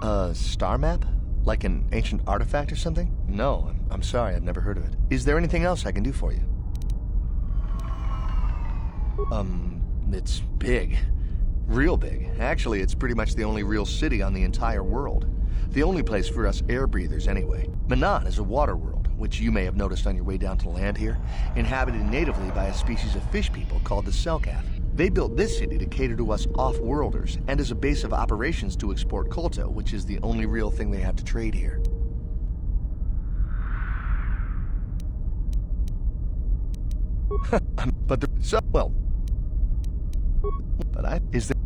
a star map, like an ancient artifact or something? No, I'm sorry, I've never heard of it. Is there anything else I can do for you? It's big, real big. Actually, it's pretty much the only real city on the entire world. The only place for us air breathers, anyway. Manaan is a water world, which you may have noticed on your way down to land here, inhabited natively by a species of fish people called the Selkath. They built this city to cater to us off-worlders and as a base of operations to export KOTOR, which is the only real thing they have to trade here. But the well. But is there?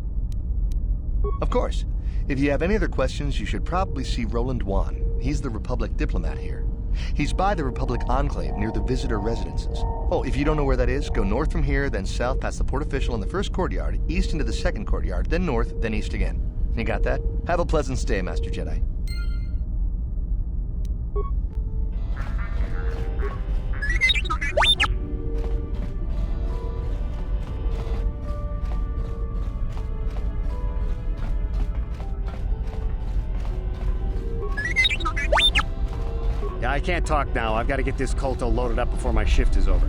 Of course. If you have any other questions, you should probably see Roland Wan. He's the Republic diplomat here. He's by the Republic Enclave near the visitor residences. Oh, if you don't know where that is, go north from here, then south past the port official in the first courtyard, east into the second courtyard, then north, then east again. You got that? Have a pleasant stay, Master Jedi. I can't talk now. I've got to get this Kolto loaded up before my shift is over.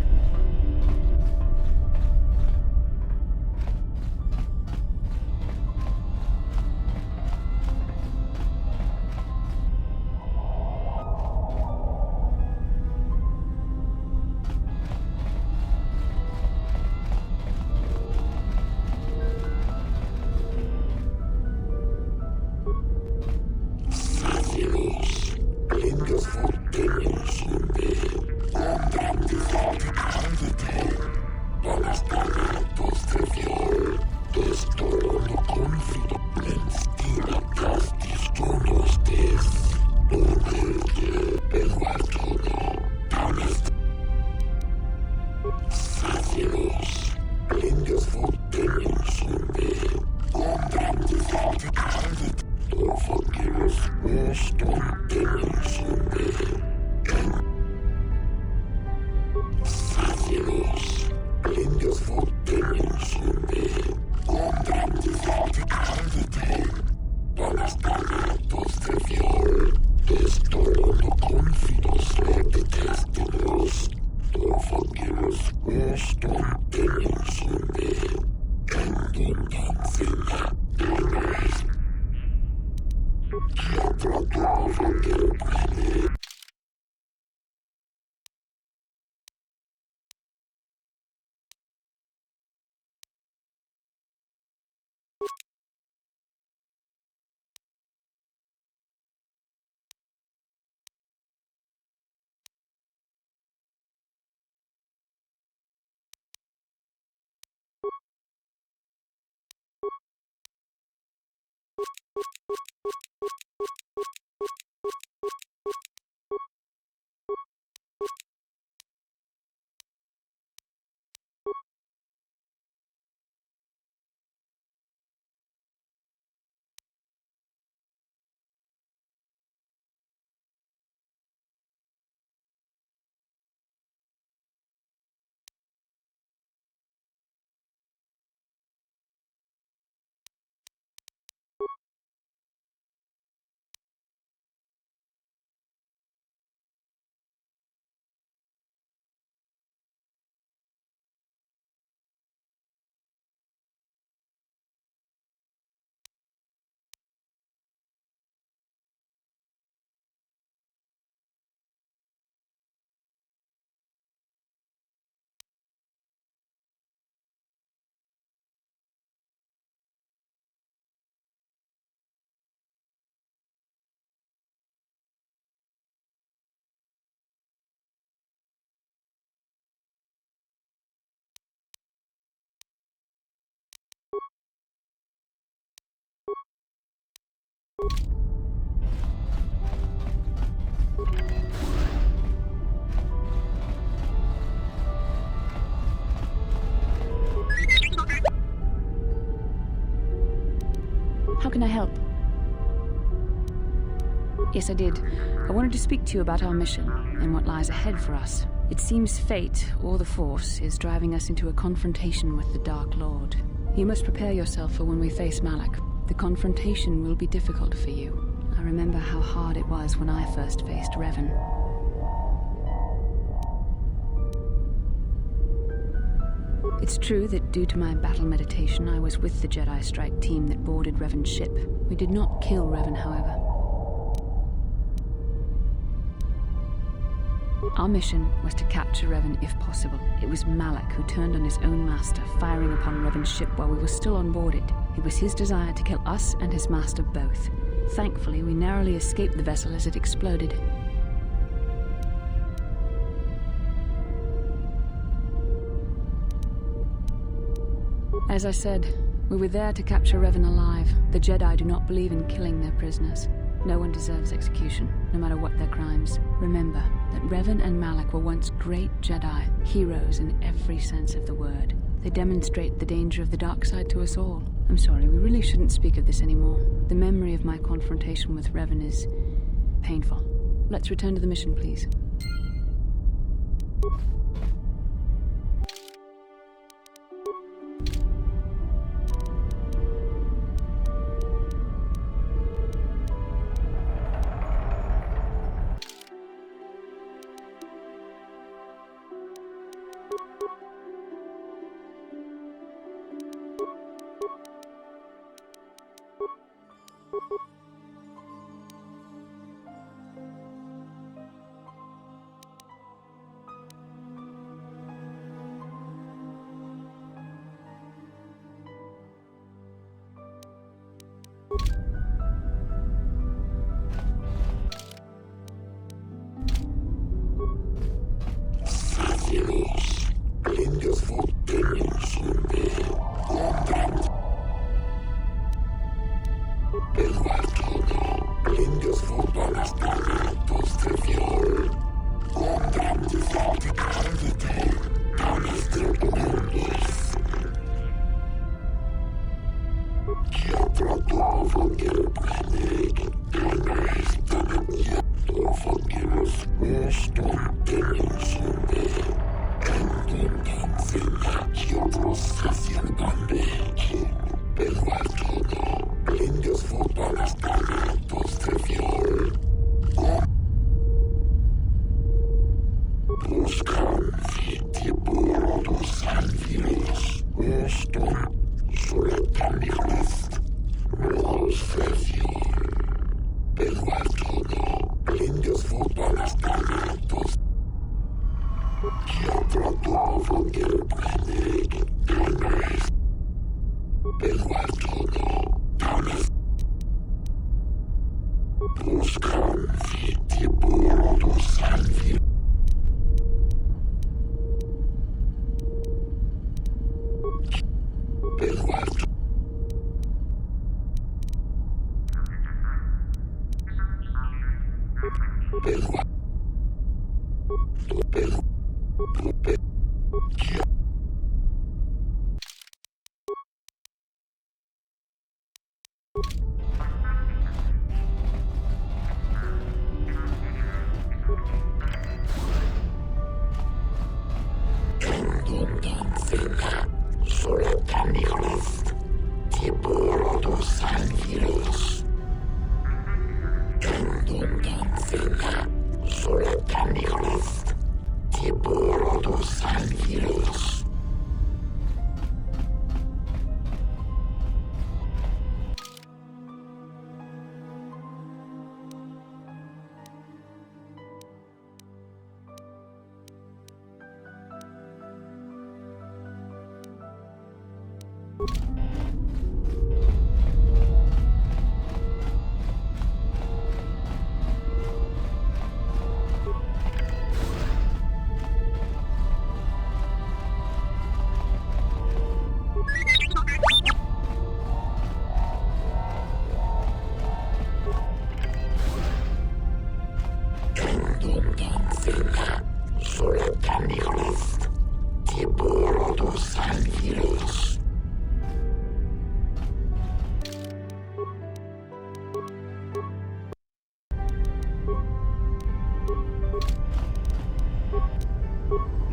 How can I help? Yes, I did. I wanted to speak to you about our mission and what lies ahead for us. It seems fate, or the Force, is driving us into a confrontation with the Dark Lord. You must prepare yourself for when we face Malak. The confrontation will be difficult for you. I remember how hard it was when I first faced Revan. It's true that due to my battle meditation, I was with the Jedi strike team that boarded Revan's ship. We did not kill Revan, however. Our mission was to capture Revan if possible. It was Malak who turned on his own master, firing upon Revan's ship while we were still on board it. It was his desire to kill us and his master both. Thankfully, we narrowly escaped the vessel as it exploded. As I said, we were there to capture Revan alive. The Jedi do not believe in killing their prisoners. No one deserves execution, no matter what their crimes. Remember that Revan and Malak were once great Jedi, heroes in every sense of the word. They demonstrate the danger of the dark side to us all. I'm sorry, we really shouldn't speak of this anymore. The memory of my confrontation with Revan is painful. Let's return to the mission, please.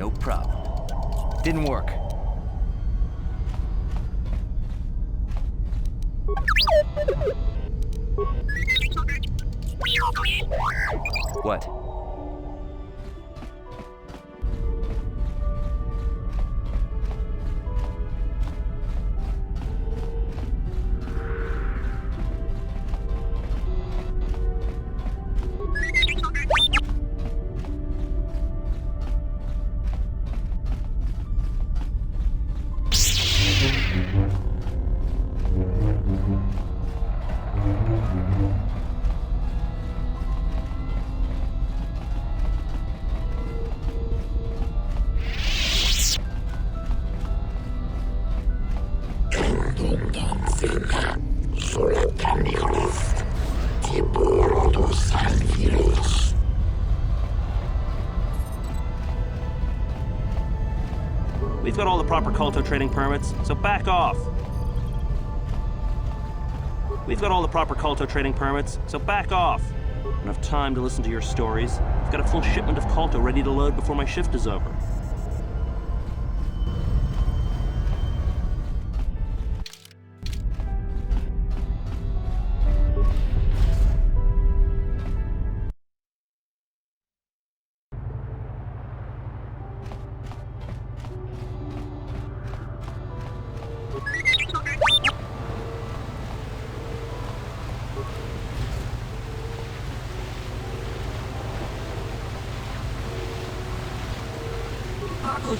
No problem. Didn't work. What? We've got all the proper KOTOR trading permits, so back off. We've got all the proper KOTOR trading permits, so back off. I don't have time to listen to your stories. I've got a full shipment of KOTOR ready to load before my shift is over.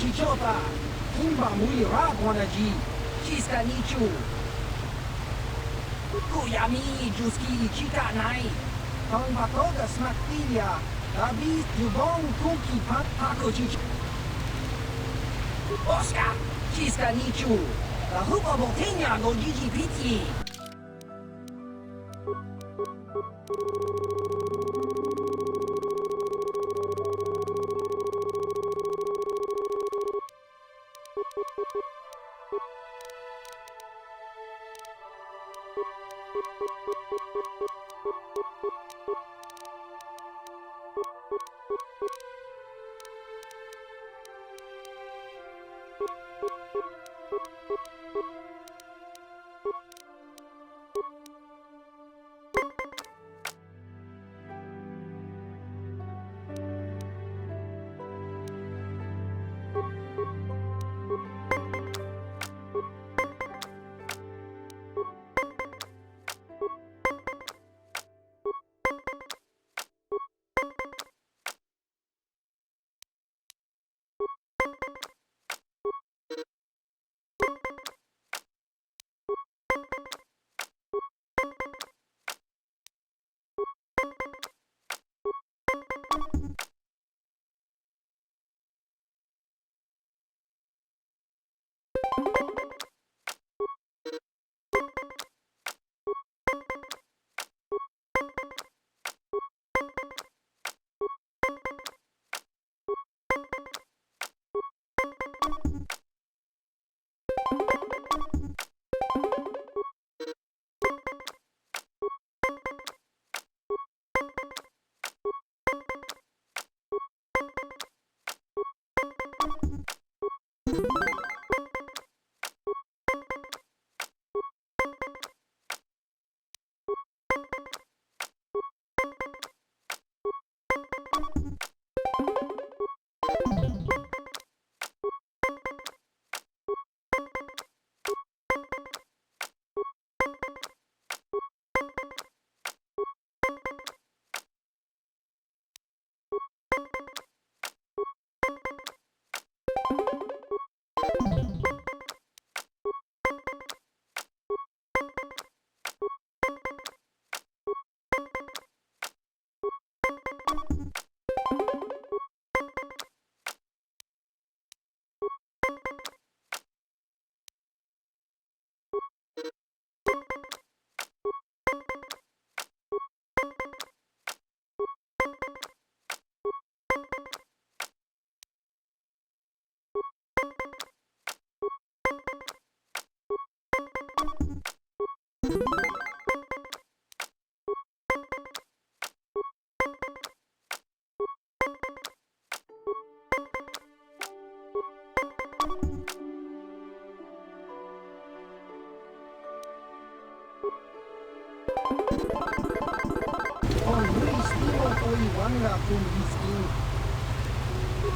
Chichota, Kimba Mui Raguanaji, Chiska Nichu, Kuyami Juski Chika Nai, Tong Batoga Smaktilia, Dabi Yubong Kuki Pat Hakochich, Oscar, Chiska Nichu, La Hupa Botenia go Gigi Piti.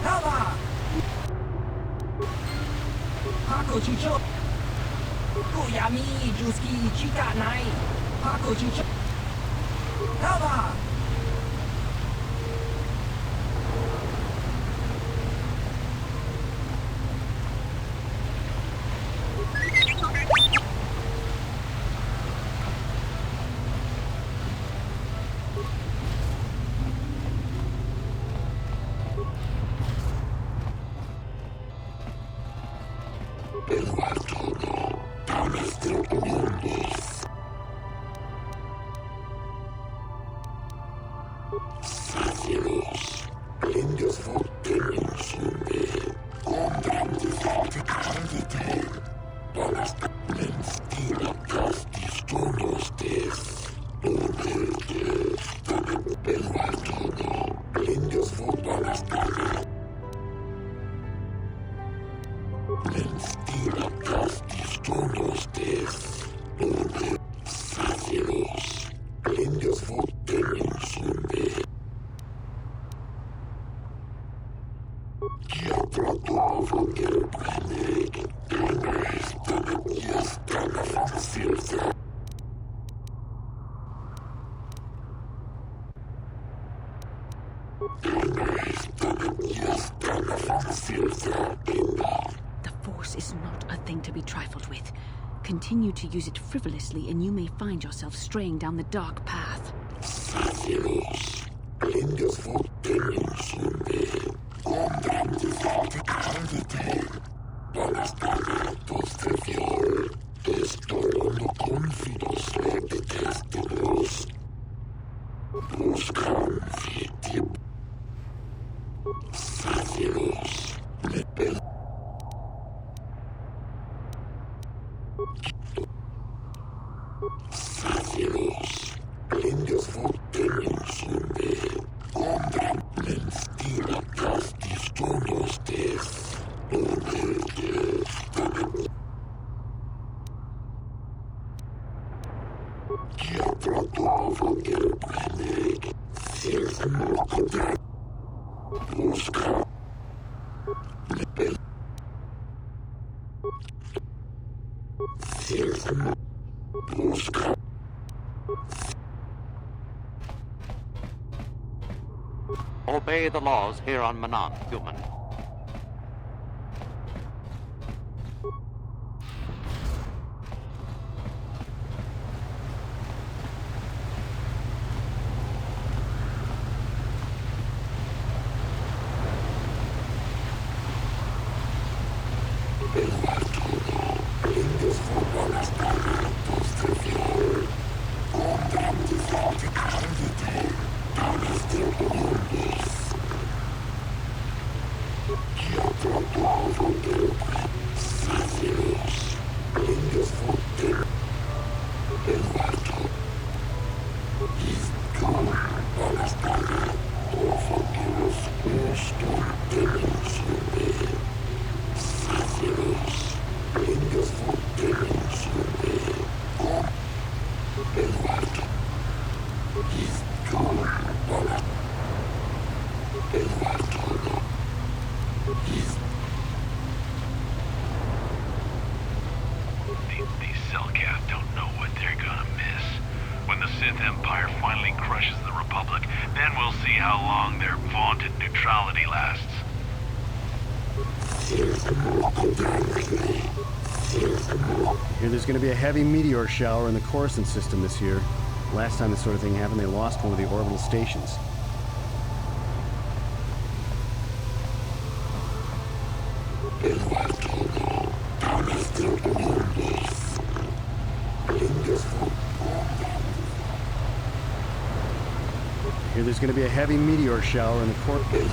Hava! Hako Chicho! Kuyami Juski Chika Nai! Hako Chicho! Hava! The Force is not a thing to be trifled with. Continue to use it frivolously and you may find yourself straying down the dark path. obey the laws here on Manaan, human. These Cellcat don't know what they're gonna miss. When the Sith Empire finally crushes the Republic, then we'll see how long their vaunted neutrality lasts. Here there's going to be a heavy meteor shower in the Coruscant system this year. Last time this sort of thing happened, they lost one of the orbital stations. Here there's going to be a heavy meteor shower in the Coruscant.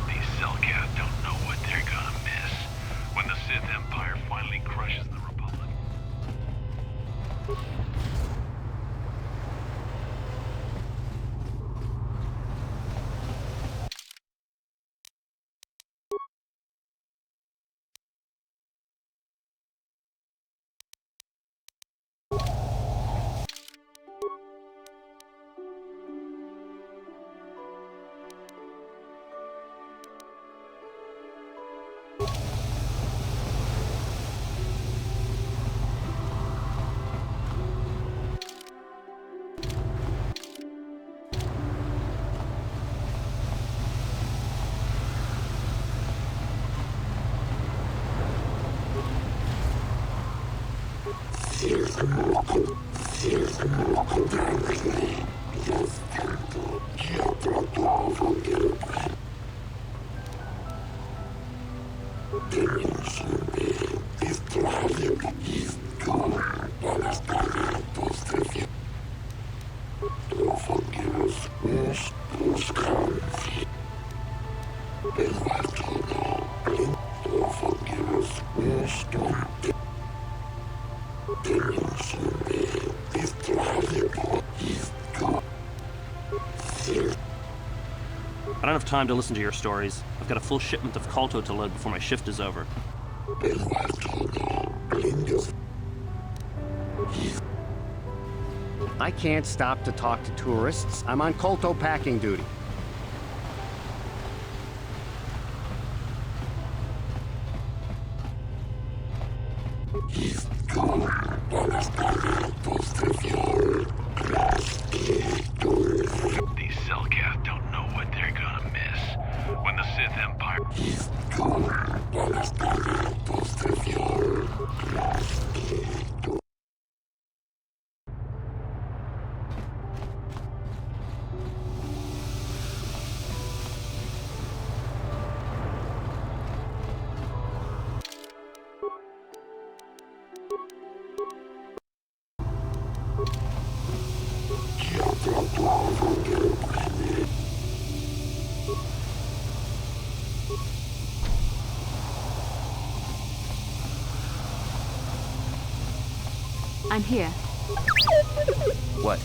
These Cellcat don't know what they're gonna miss. When the Sith Empire finally crushes the Republic. I don't have time to listen to your stories. I've got a full shipment of Kolto to load before my shift is over. I can't stop to talk to tourists. I'm on Kolto packing duty. These Cellcat don't know what they're gonna miss. When the Sith Empire... I'm here. What?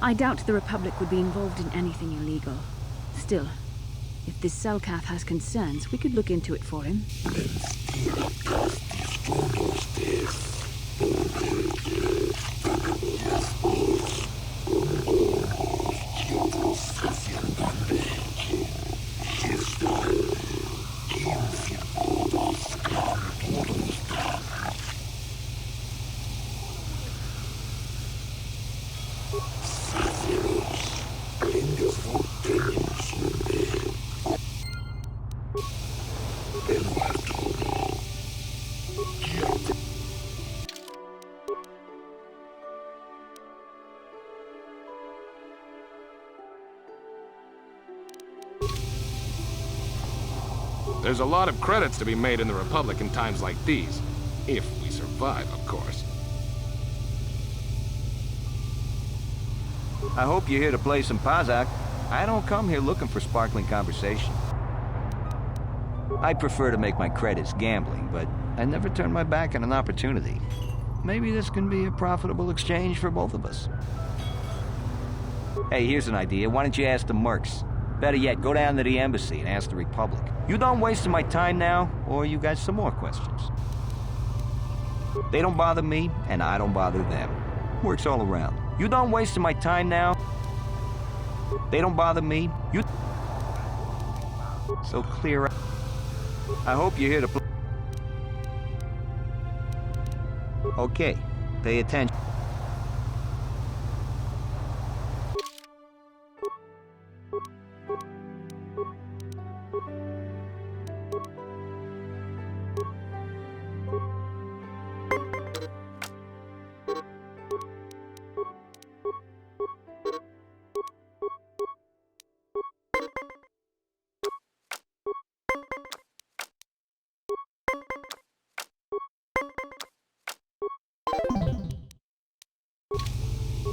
I doubt the Republic would be involved in anything illegal. Still, if this Selkath has concerns, we could look into it for him. There's a lot of credits to be made in the Republic in times like these. If we survive, of course. I hope you're here to play some Pazak. I don't come here looking for sparkling conversation. I prefer to make my credits gambling, but I never turn my back on an opportunity. Maybe this can be a profitable exchange for both of us. Hey, here's an idea. Why don't you ask the mercs? Better yet, go down to the embassy and ask the Republic. You done wasting my time now, or you got some more questions? They don't bother me, and I don't bother them. Works all around. You done wasting my time now? They don't bother me. You... So clear out. I hope you're here to play. Okay, pay attention.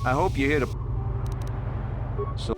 I hope you're here to... So...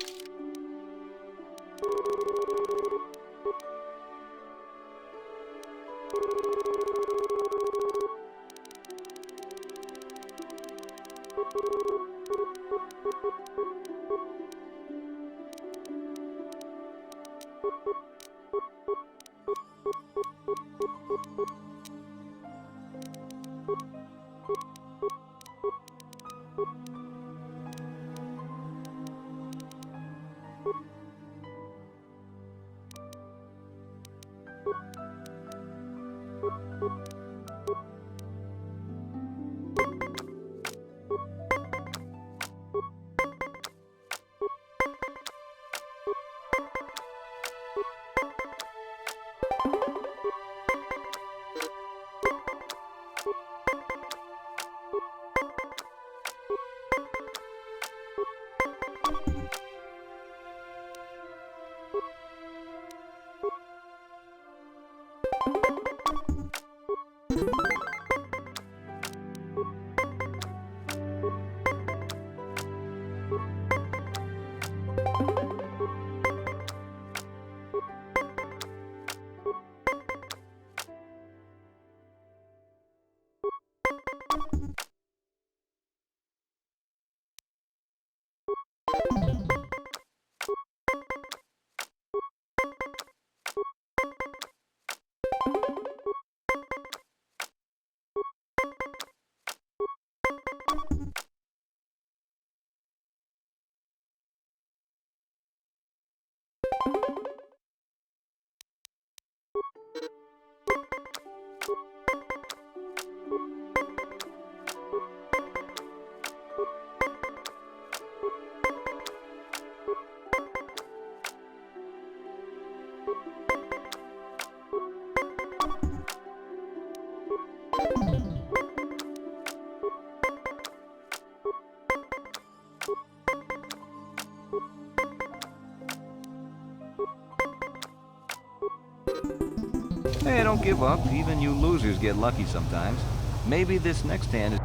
Hey, don't give up. Even you losers get lucky sometimes. Maybe this next hand is...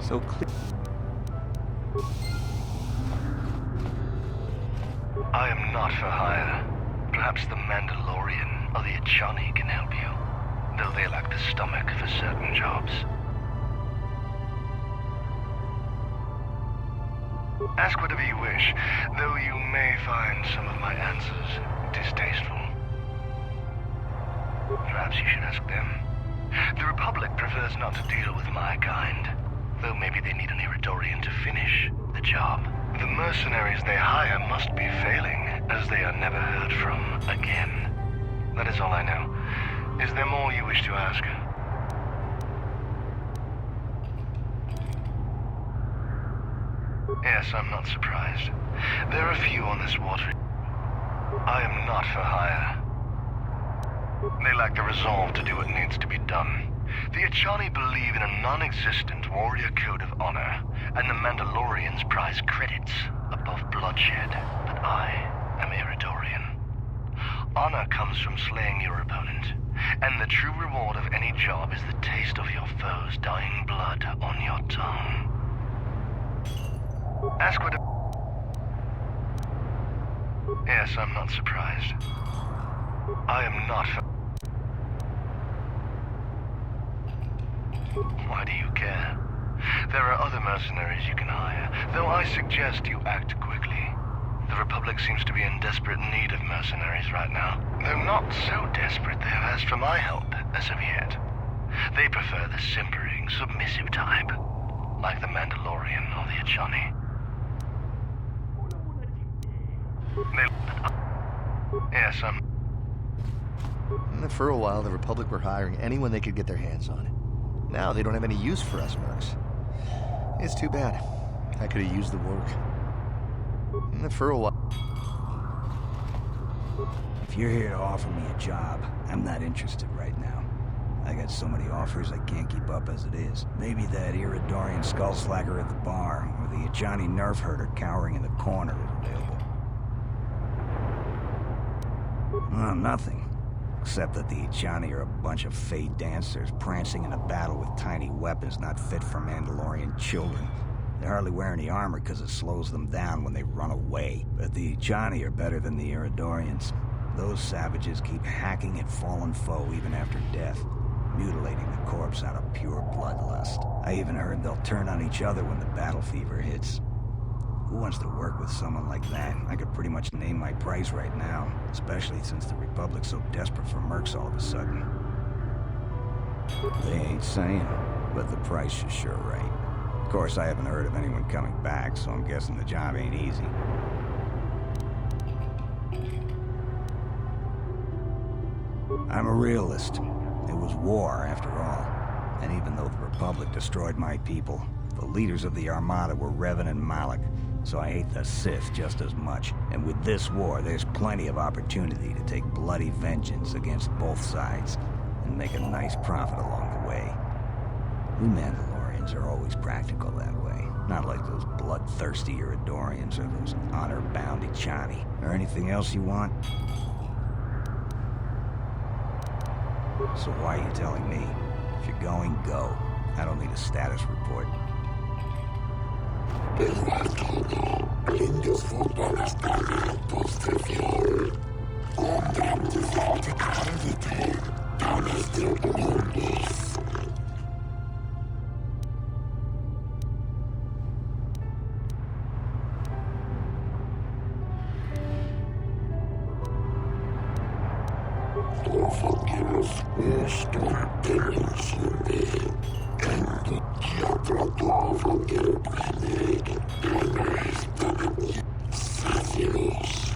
so clear. I am not for hire. Perhaps the Mandalorian or the Echani can help you, though they lack the stomach for certain jobs. Ask whatever you wish, though you may find some of my answers distasteful. Perhaps you should ask them. The Republic prefers not to deal with my kind, though maybe they need an Iridorian to finish the job. The mercenaries they hire must be failing, as they are never heard from again. That is all I know. Is there more you wish to ask? Yes, I'm not surprised. There are few on this water. I am not for hire. They lack the resolve to do what needs to be done. The Echani believe in a non-existent warrior code of honor, and the Mandalorians prize credits above bloodshed. But I am Iridorian. Honor comes from slaying your opponent, and the true reward of any job is the taste of your foe's dying blood on your tongue. Ask what... Yes, I'm not surprised. I am not... Why do you care? There are other mercenaries you can hire, though I suggest you act quickly. The Republic seems to be in desperate need of mercenaries right now. Though not so desperate they have asked for my help as of yet. They prefer the simpering, submissive type, like the Mandalorian or the Echani. Yes, For a while, the Republic were hiring anyone they could get their hands on. Now they don't have any use for us mercs. It's too bad. I could have used the work. For a while. If you're here to offer me a job, I'm not interested right now. I got so many offers I can't keep up as it is. Maybe that Iridorian skullslagger at the bar, or the Echani nerf herder cowering in the corner is available. Well, nothing. Except that the Echani are a bunch of fey dancers prancing in a battle with tiny weapons not fit for Mandalorian children. They hardly wear any armor because it slows them down when they run away. But the Echani are better than the Iridorians. Those savages keep hacking at fallen foe even after death, mutilating the corpse out of pure bloodlust. I even heard they'll turn on each other when the battle fever hits. Who wants to work with someone like that? I could pretty much name my price right now, especially since the Republic's so desperate for mercs all of a sudden. They ain't saying, but the price is sure right. Of course, I haven't heard of anyone coming back, so I'm guessing the job ain't easy. I'm a realist. It was war, after all. And even though the Republic destroyed my people, the leaders of the Armada were Revan and Malak, so I hate the Sith just as much. And with this war, there's plenty of opportunity to take bloody vengeance against both sides and make a nice profit along the way. We Mandalorians are always practical that way, not like those bloodthirsty Iridorians or those honor-bound Echani. Or anything else you want? So why are you telling me? If you're going, go. I don't need a status report. Sacilos,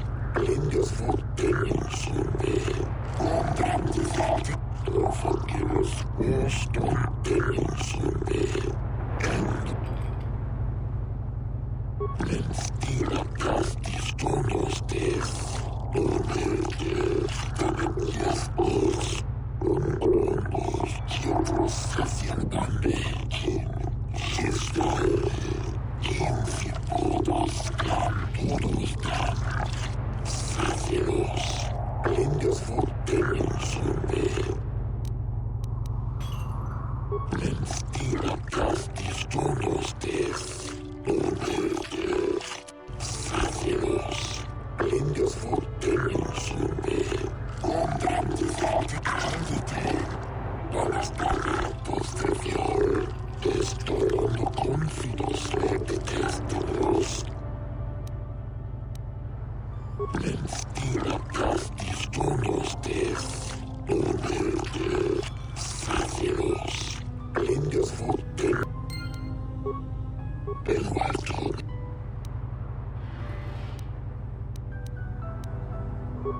If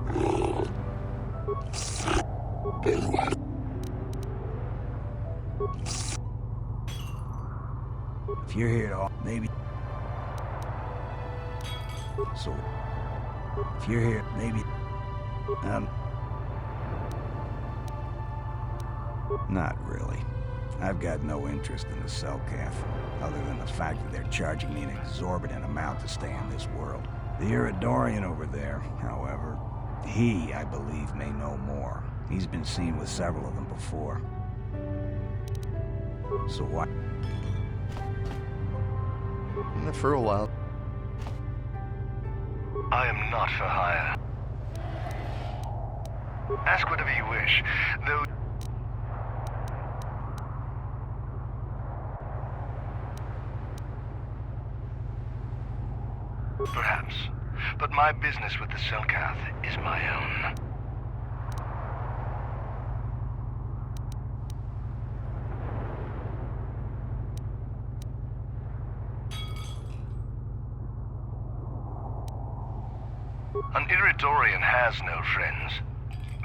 you're here to maybe... So... If you're here, maybe... Not really. I've got no interest in the Selkath, other than the fact that they're charging me an exorbitant amount to stay in this world. The Iridorian over there, however, he, I believe, may know more. He's been seen with several of them before. So what? For a while. I am not for hire. Ask whatever you wish, though... Perhaps. But my business with the Selkath is my own. An Iridorian has no friends,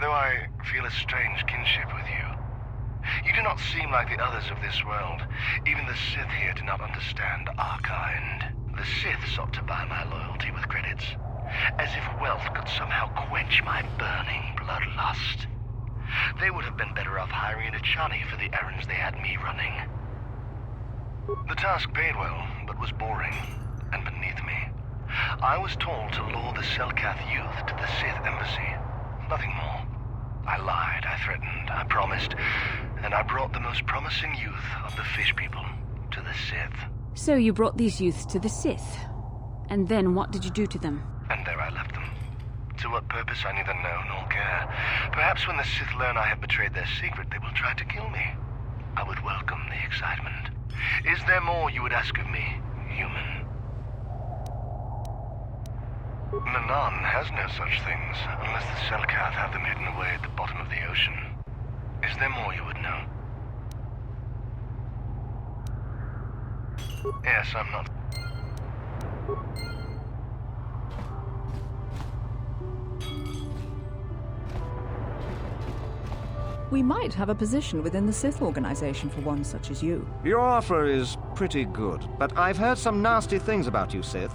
though I feel a strange kinship with you. You do not seem like the others of this world. Even the Sith here do not understand our kind. The Sith sought to buy my loyalty with credits, as if wealth could somehow quench my burning bloodlust. They would have been better off hiring an Echani for the errands they had me running. The task paid well, but was boring, and beneath me. I was told to lure the Selkath youth to the Sith embassy. Nothing more. I lied, I threatened, I promised, and I brought the most promising youth of the Fish People to the Sith. So you brought these youths to the Sith. And then what did you do to them? And there I left them. To what purpose I neither know nor care. Perhaps when the Sith learn I have betrayed their secret, they will try to kill me. I would welcome the excitement. Is there more you would ask of me, human? Manaan has no such things, unless the Selkath have them hidden away at the bottom of the ocean. Is there more you would know? Yes, I'm not... We might have a position within the Sith organization for one such as you. Your offer is pretty good, but I've heard some nasty things about you, Sith.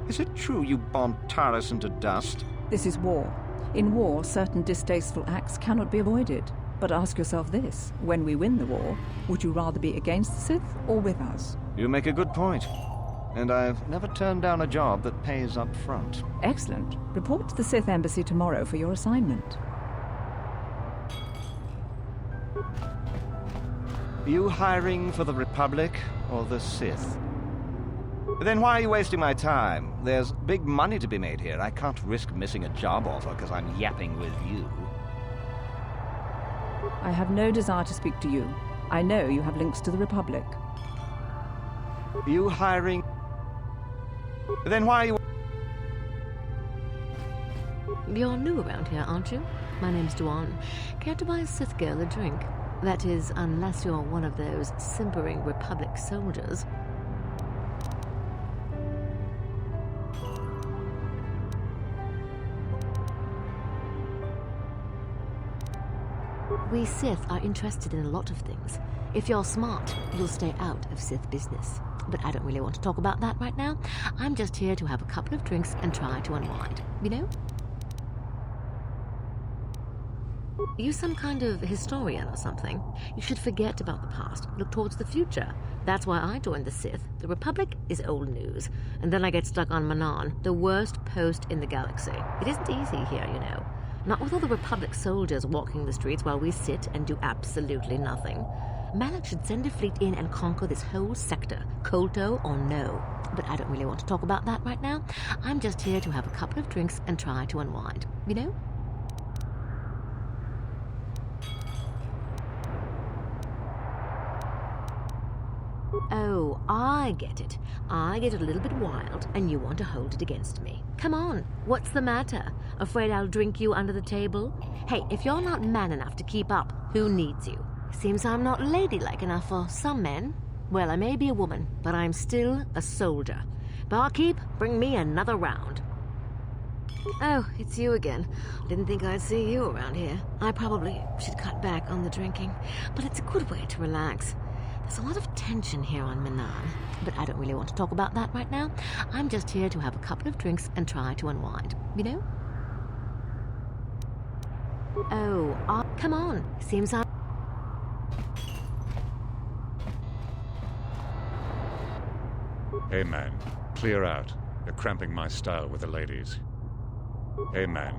Is it true you bombed Taris into dust? This is war. In war, certain distasteful acts cannot be avoided. But ask yourself this, when we win the war, would you rather be against the Sith or with us? You make a good point. And I've never turned down a job that pays up front. Excellent. Report to the Sith embassy tomorrow for your assignment. Are you hiring for the Republic or the Sith? Then why are you wasting my time? There's big money to be made here. I can't risk missing a job offer because I'm yapping with you. I have no desire to speak to you. I know you have links to the Republic. Are you hiring? Then why are you... You're new around here, aren't you? My name's Duan. Care to buy a Sith girl a drink? That is, unless you're one of those simpering Republic soldiers. We Sith are interested in a lot of things. If you're smart, you'll stay out of Sith business. But I don't really want to talk about that right now. I'm just here to have a couple of drinks and try to unwind. You know? You some kind of historian or something. You should forget about the past, look towards the future. That's why I joined the Sith. The Republic is old news. And then I get stuck on Manaan, the worst post in the galaxy. It isn't easy here, you know. Not with all the Republic soldiers walking the streets while we sit and do absolutely nothing. Maniac should send a fleet in and conquer this whole sector, KOTOR or no. But I don't really want to talk about that right now. I'm just here to have a couple of drinks and try to unwind. You know? Oh, I get it. I get a little bit wild, and you want to hold it against me. Come on, what's the matter? Afraid I'll drink you under the table? Hey, if you're not man enough to keep up, who needs you? Seems I'm not ladylike enough for some men. Well, I may be a woman, but I'm still a soldier. Barkeep, bring me another round. Oh, it's you again. Didn't think I'd see you around here. I probably should cut back on the drinking, but it's a good way to relax. There's a lot of tension here on Manaan, but I don't really want to talk about that right now. I'm just here to have a couple of drinks and try to unwind, you know? Oh, come on. Seems I... Hey man, clear out. You're cramping my style with the ladies. Hey man.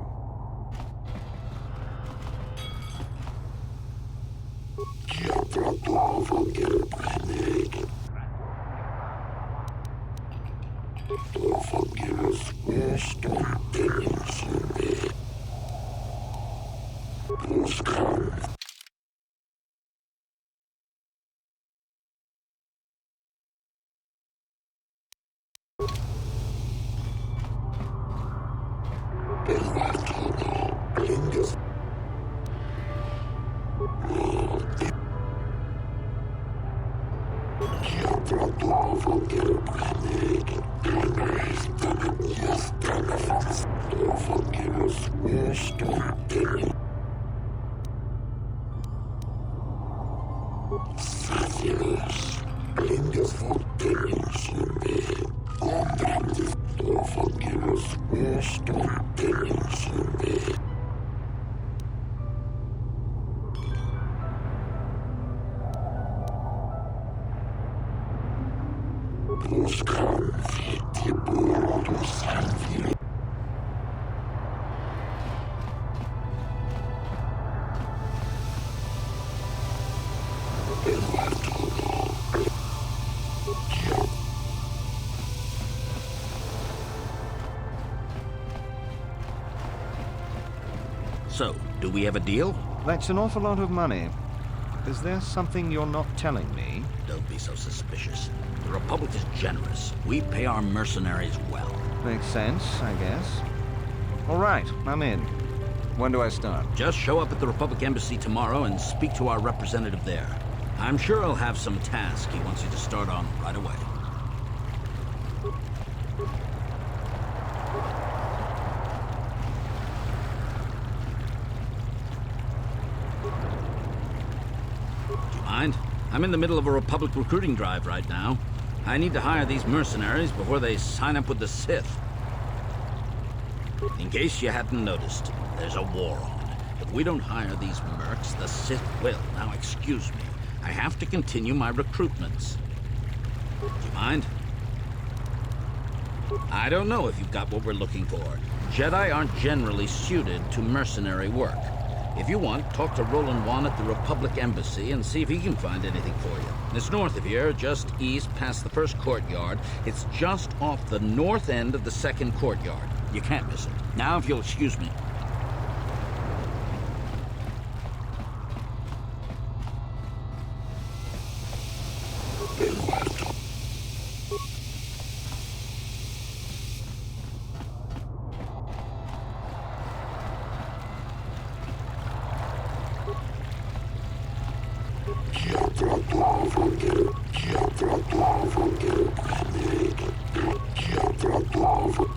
So, do we have a deal? That's an awful lot of money. Is there something you're not telling me? Don't be so suspicious. The Republic is generous. We pay our mercenaries well. Makes sense, I guess. All right, I'm in. When do I start? Just show up at the Republic Embassy tomorrow and speak to our representative there. I'm sure he'll have some task he wants you to start on right away. I'm in the middle of a Republic recruiting drive right now. I need to hire these mercenaries before they sign up with the Sith. In case you hadn't noticed, there's a war on. If we don't hire these mercs, the Sith will. Now, excuse me. I have to continue my recruitments. Do you mind? I don't know if you've got what we're looking for. Jedi aren't generally suited to mercenary work. If you want, talk to Roland Wan at the Republic Embassy and see if he can find anything for you. It's north of here, just east past the first courtyard. It's just off the north end of the second courtyard. You can't miss it. Now, if you'll excuse me.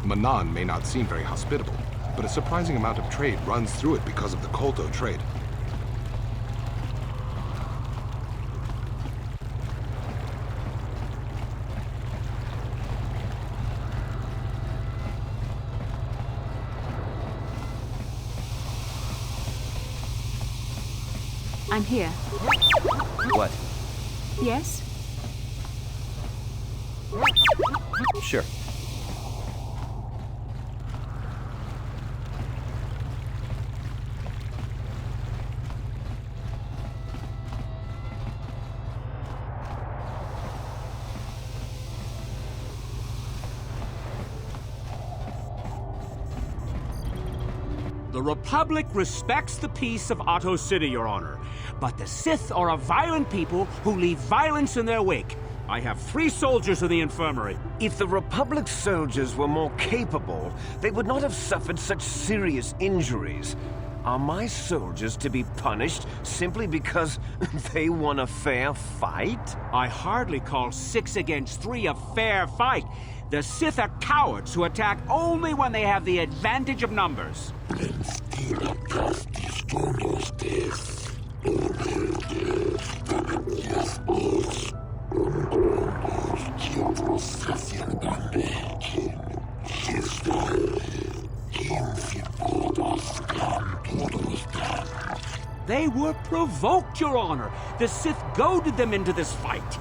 Manaan may not seem very hospitable, but a surprising amount of trade runs through it because of the KOTOR trade. I'm here. What? Yes? Sure. The Republic respects the peace of Otto City, Your Honor. But the Sith are a violent people who leave violence in their wake. I have 3 soldiers in the infirmary. If the Republic soldiers were more capable, they would not have suffered such serious injuries. Are my soldiers to be punished simply because they won a fair fight? I hardly call 6 against 3 a fair fight. The Sith are cowards who attack only when they have the advantage of numbers. They were provoked, Your Honor. The Sith goaded them into this fight.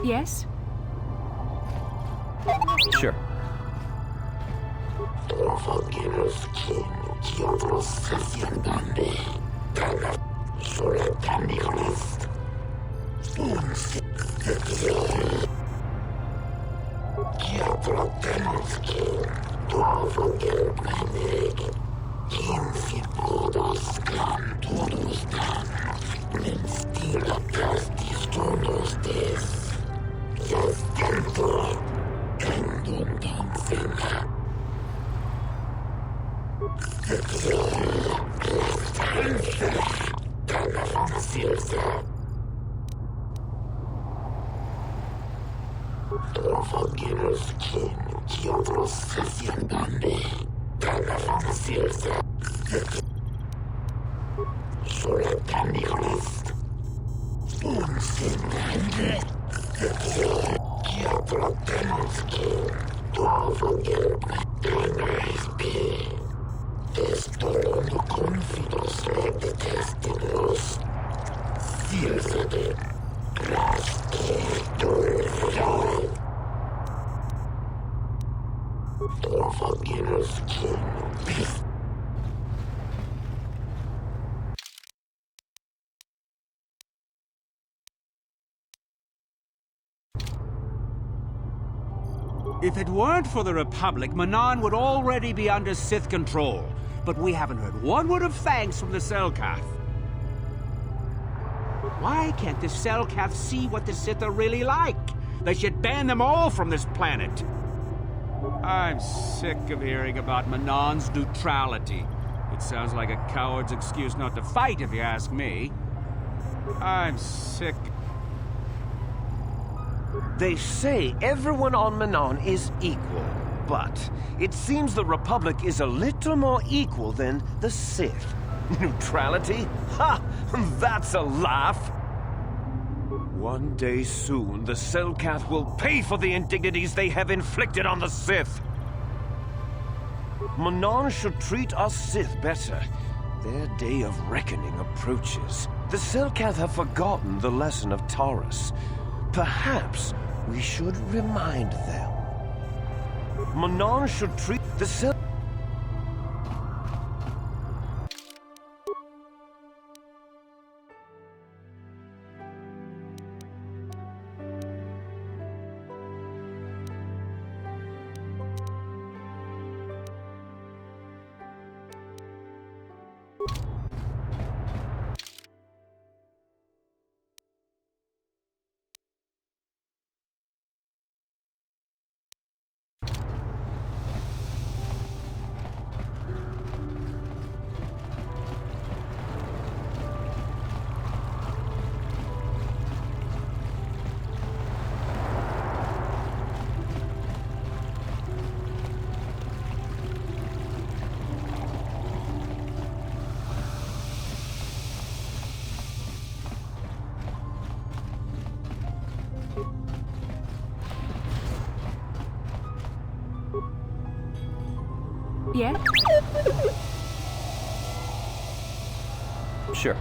Yes? Sure. If it weren't for the Republic, Manaan would already be under Sith control. But we haven't heard one word of thanks from the Selkath. Why can't the Selkath see what the Sith are really like? They should ban them all from this planet. I'm sick of hearing about Manaan's neutrality. It sounds like a coward's excuse not to fight, if you ask me. I'm sick. They say everyone on Manaan is equal, but it seems the Republic is a little more equal than the Sith. Neutrality? Ha! That's a laugh! One day soon, the Selkath will pay for the indignities they have inflicted on the Sith. Manaan should treat us Sith better. Their day of reckoning approaches. The Selkath have forgotten the lesson of Taurus. Perhaps we should remind them. Manaan should treat the Selkath. Yeah? Sure.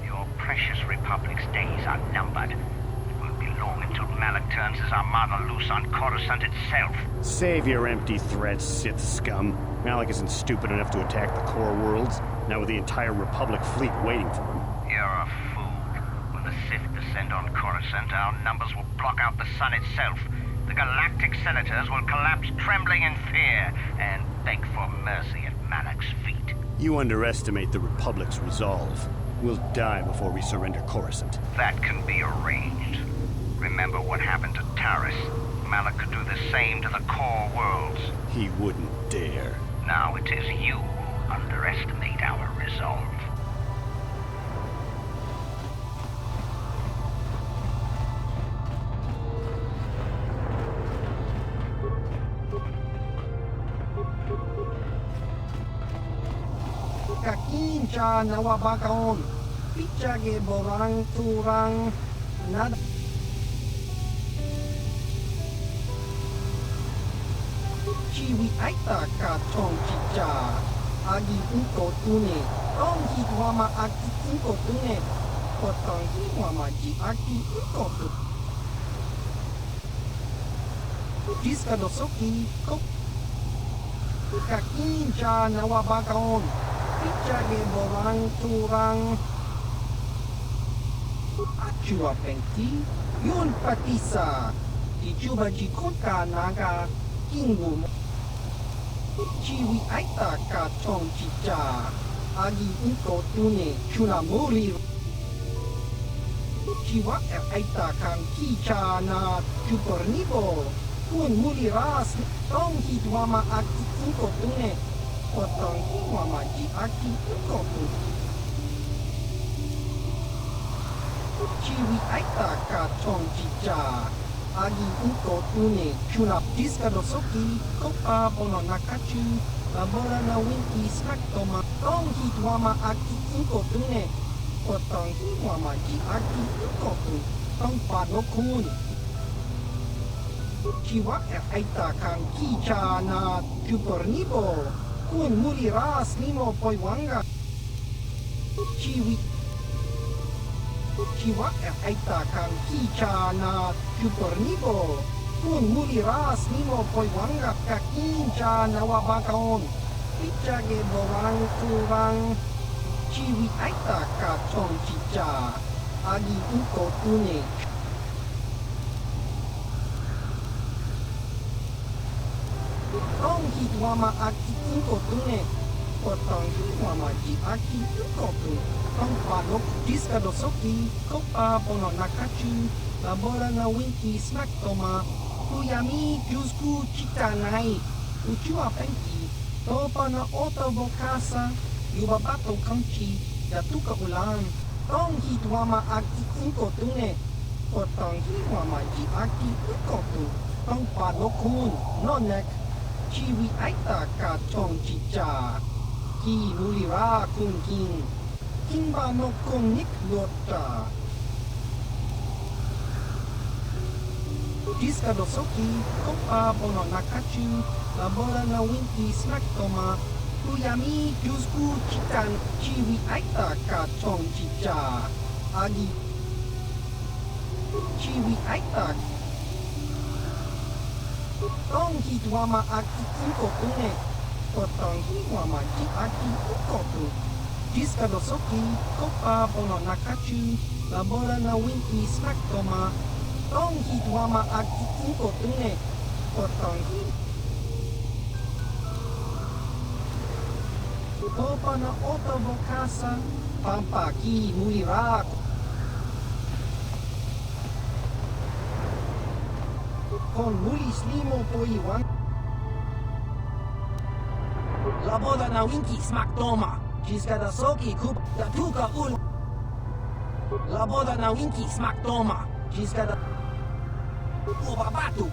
Your precious Republic's days are numbered. It won't be long until Malak turns his armada loose on Coruscant itself. Save your empty threats, Sith scum. Malak isn't stupid enough to attack the core worlds, now with the entire Republic fleet waiting for him. You're a fool. When the Sith descend on Coruscant, our numbers will block out the sun itself. The galactic senators will collapse trembling in fear and beg for mercy at Malak's feet. You underestimate the Republic's resolve. We'll die before we surrender Coruscant. That can be arranged. Remember what happened to Taris. Malak could do the same to the core worlds. He wouldn't dare. Now it is you who underestimate our resolve. Kakincha nawabakaon. Pichage borang turang. Nada. Chiwi aita ka chong chicha. Agi unko tune. Tong hitwama aki unko tune. Potong hitwama ji aki unko tune. Diska dosoki kok. Kakincha nawabakaon. Pichage borang turang. Achua pengti. Yun patisa. Dichuba jikota naga. Kingu. Chiwi aita ka chong chicha. Agi unko tune. Chuna muri. Chiwa aita kang kicha na chupornibo. Kun muri ras. Tong hitwama aki unko tune. Potong hitwama ji aki unko tune. Chiwi aita ka chong chicha. Agi unko tune. Chuna diska dosoki. Kopa bono nakachu. Labora na winki snaktoma. Tong hitwama aki unko tune. Potong hitwama ji aki unko tune. Tong padokun. Chiwa aita kang kicha na chupornibo. Kun muri ras nimo poiwanga. Chiwi aita kang kicha na chupornibo. Kun muri ras nimo poiwanga. Kakincha na wabakaon. Pichage borang turang. Chiwi aita ka chong chicha. Agi unko tune. Tong hitwama aki unko tune. Potong hitwama ji aki unko tune. Tong padok diska dosoki. Kopa pono nakachu. Labora na winki snaktoma. Kuyami jusku chitanai. Uchua penki. Topa na oto bokasa. Yubabato kanchi. Datuka ulan. Tong hitwama aki unko tune. Potong hitwama ji aki unko tune. Tong padokun. Nonek. Chiwi aita ka chong chicha. Ki mulira kun king. Kimba no kong nik lota. Diska dosoki. Kopa bono nakachu. Labora na winki snaktoma. Kuyami jusku chitan. Chiwi aita ka chong chicha. Agi. Chiwi aita. Tong hitwama aki unko tune. Potong hitwama ji aki unko tune. Jiska dosoki, kopa bono nakachu, labora na winki smack toma, tong hitwama aki inko tune, potong hit. Kopa na oto bokasa, pampa ki muirak. Con mulis limo po iwan. Laboda na winki smack toma. Jiska da soki kup da tuka ul. Laboda na winki smack toma. Jiska da uba batu.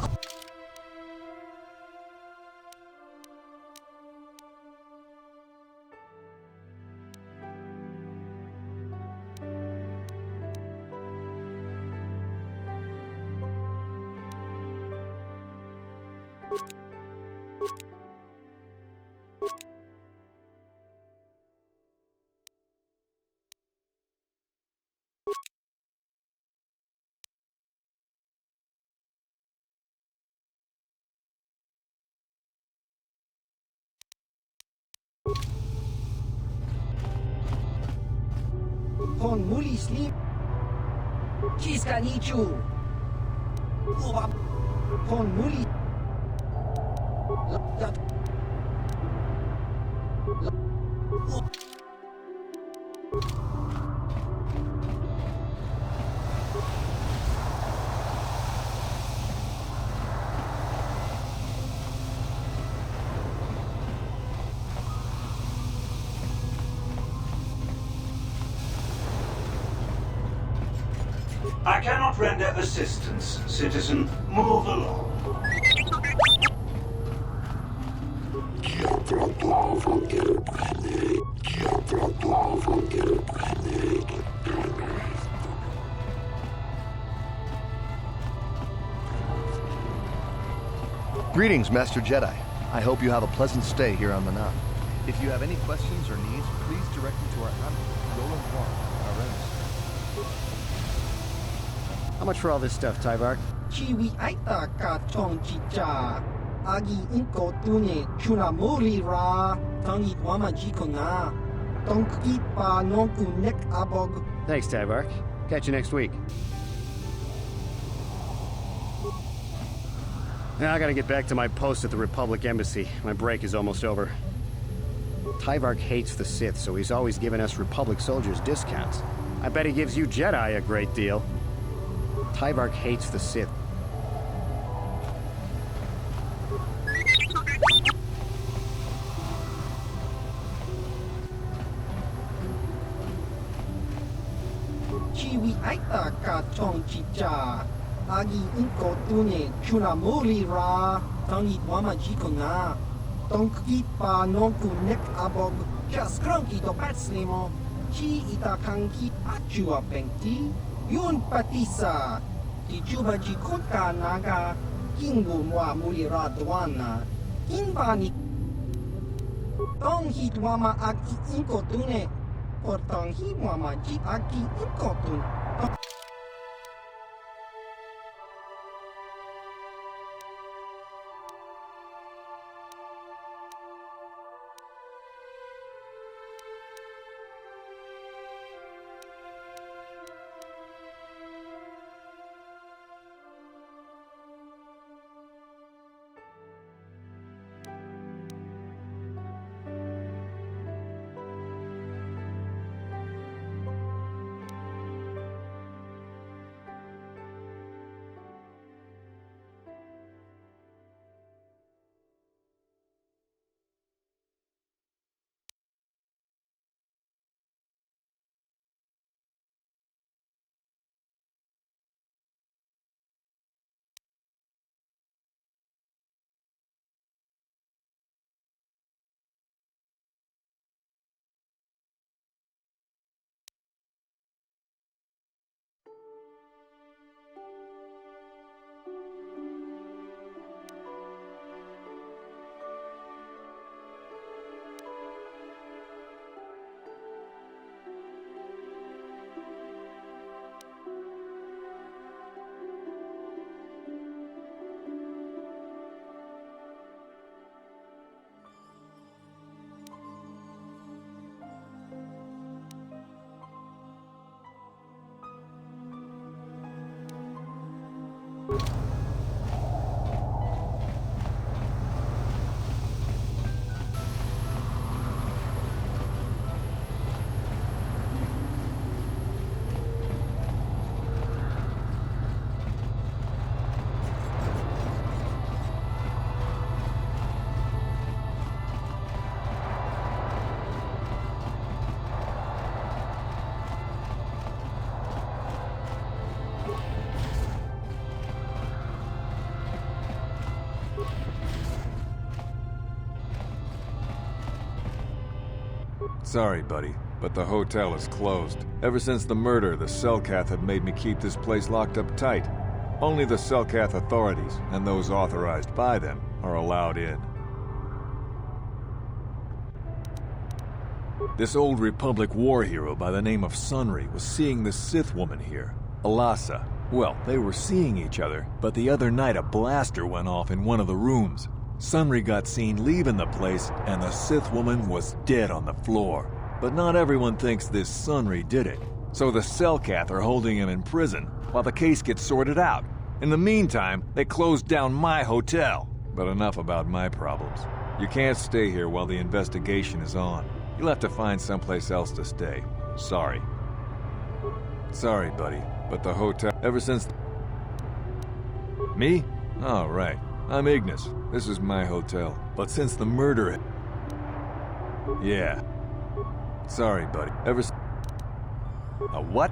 Con mulis lim. Jiska nichu. Uba. Con mulis. I cannot render assistance, citizen. Move along. Greetings, Master Jedi. I hope you have a pleasant stay here on Manaan. If you have any questions or needs, please direct them to our admiral, Roland Warren, at our embassy. How much for all this stuff, Tyvark? Chiwi aita ka tong chicha. Agi inko tune chuna muri ra. Tangi wama jiko na. Tong kipa nonku nek abog. Thanks, Tyvark. Catch you next week. Now I gotta get back to my post at the Republic Embassy. My break is almost over. Tyvark hates the Sith, so he's always giving us Republic soldiers discounts. I bet he gives you Jedi a great deal. Tyvark hates the Sith. Chiwi aita ka tong chicha. Agi inko tune chuna muri ra. Tangi wama jiko na. Tong kipa nonku nek abog. Just cronky to patslimo. Chi ita kanki achua pengti. Yun patisa. Ti chuba jikunka naga. Kingu mwa muri ra dwana. Kinba ni. Tong hit wama aki inko tune. Or tong hi wama ji aki inko tune. Sorry, buddy, but the hotel is closed. Ever since the murder, the Selkath have made me keep this place locked up tight. Only the Selkath authorities, and those authorized by them, are allowed in. This old Republic war hero by the name of Sunry was seeing the Sith woman here, Alasa. Well, they were seeing each other, but the other night a blaster went off in one of the rooms. Sunry got seen leaving the place, and the Sith woman was dead on the floor. But not everyone thinks this Sunry did it. So the Selkath are holding him in prison, while the case gets sorted out. In the meantime, they closed down my hotel. But enough about my problems. You can't stay here while the investigation is on. You'll have to find someplace else to stay. Sorry. Sorry, buddy, but the hotel... Ever since... Me? Oh, right. I'm Ignis. This is my hotel. But since the murder... Yeah. Sorry, buddy. A what?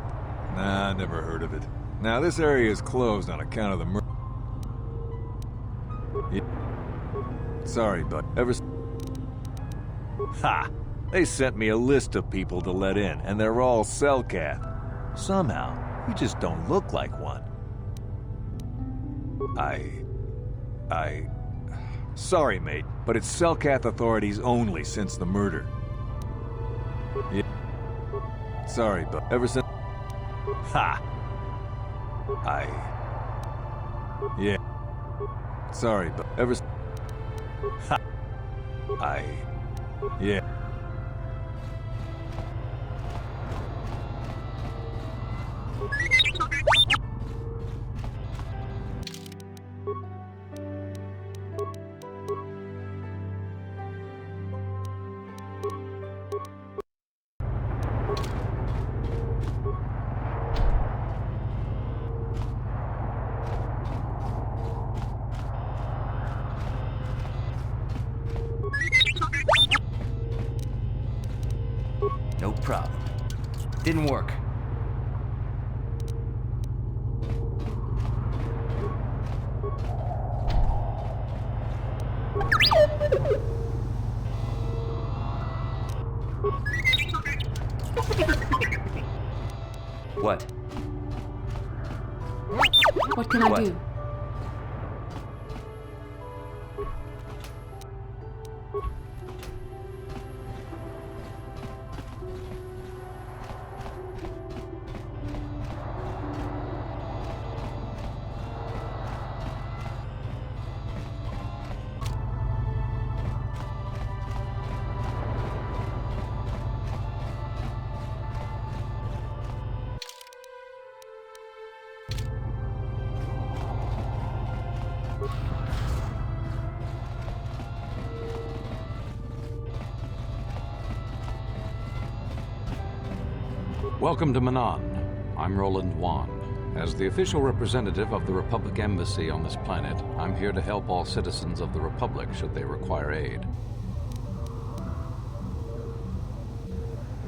Nah, never heard of it. Now, this area is closed on account of the murder... Yeah. Sorry, bud. Ha! They sent me a list of people to let in, and they're all Selkath. Somehow, you just don't look like one. Sorry, mate, but it's Selkath authorities only since the murder. Yeah. Sorry, but ever since... Ha! Yeah. Sorry, but ever... Ha! Yeah. No problem. Didn't work. What? What can I do? Welcome to Manaan. I'm Roland Wan. As the official representative of the Republic Embassy on this planet, I'm here to help all citizens of the Republic should they require aid.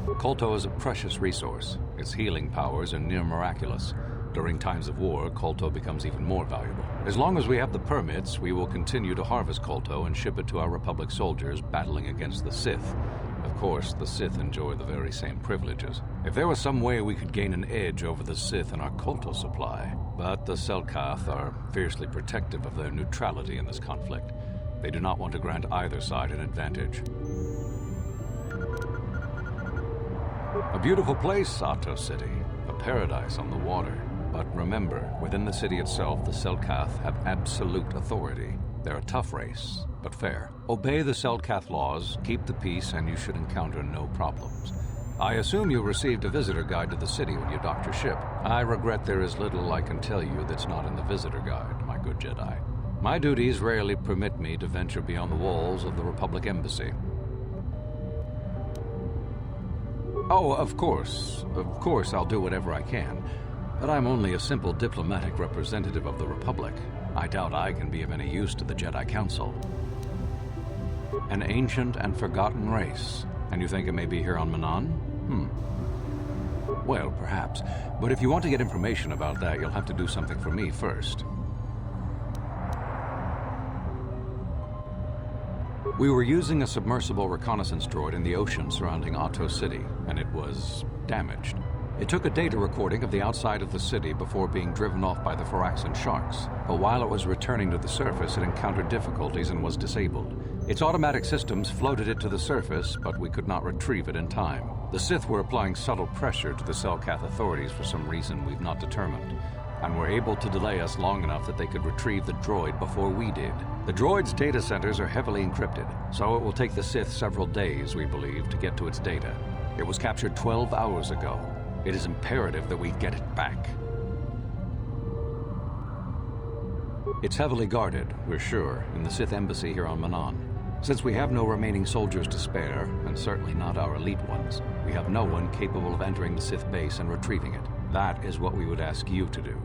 Kolto is a precious resource. Its healing powers are near miraculous. During times of war, Kolto becomes even more valuable. As long as we have the permits, we will continue to harvest Kolto and ship it to our Republic soldiers battling against the Sith. Of course, the Sith enjoy the very same privileges. If there was some way we could gain an edge over the Sith in our Kolto supply, but the Selkath are fiercely protective of their neutrality in this conflict. They do not want to grant either side an advantage. A beautiful place, Ahto City. A paradise on the water. But remember, within the city itself, the Selkath have absolute authority. They're a tough race, but fair. Obey the Selkath laws, keep the peace, and you should encounter no problems. I assume you received a visitor guide to the city when you docked your ship. I regret there is little I can tell you that's not in the visitor guide, my good Jedi. My duties rarely permit me to venture beyond the walls of the Republic Embassy. Oh, of course I'll do whatever I can. But I'm only a simple diplomatic representative of the Republic. I doubt I can be of any use to the Jedi Council. An ancient and forgotten race. And you think it may be here on Manaan? Well, perhaps. But if you want to get information about that, you'll have to do something for me first. We were using a submersible reconnaissance droid in the ocean surrounding Ahto City, and it was damaged. It took a data recording of the outside of the city before being driven off by the Firaxan sharks, but while it was returning to the surface, it encountered difficulties and was disabled. Its automatic systems floated it to the surface, but we could not retrieve it in time. The Sith were applying subtle pressure to the Selkath authorities for some reason we've not determined, and were able to delay us long enough that they could retrieve the droid before we did. The droid's data centers are heavily encrypted, so it will take the Sith several days, we believe, to get to its data. It was captured 12 hours ago. It is imperative that we get it back. It's heavily guarded, we're sure, in the Sith embassy here on Manaan. Since we have no remaining soldiers to spare, and certainly not our elite ones, we have no one capable of entering the Sith base and retrieving it. That is what we would ask you to do.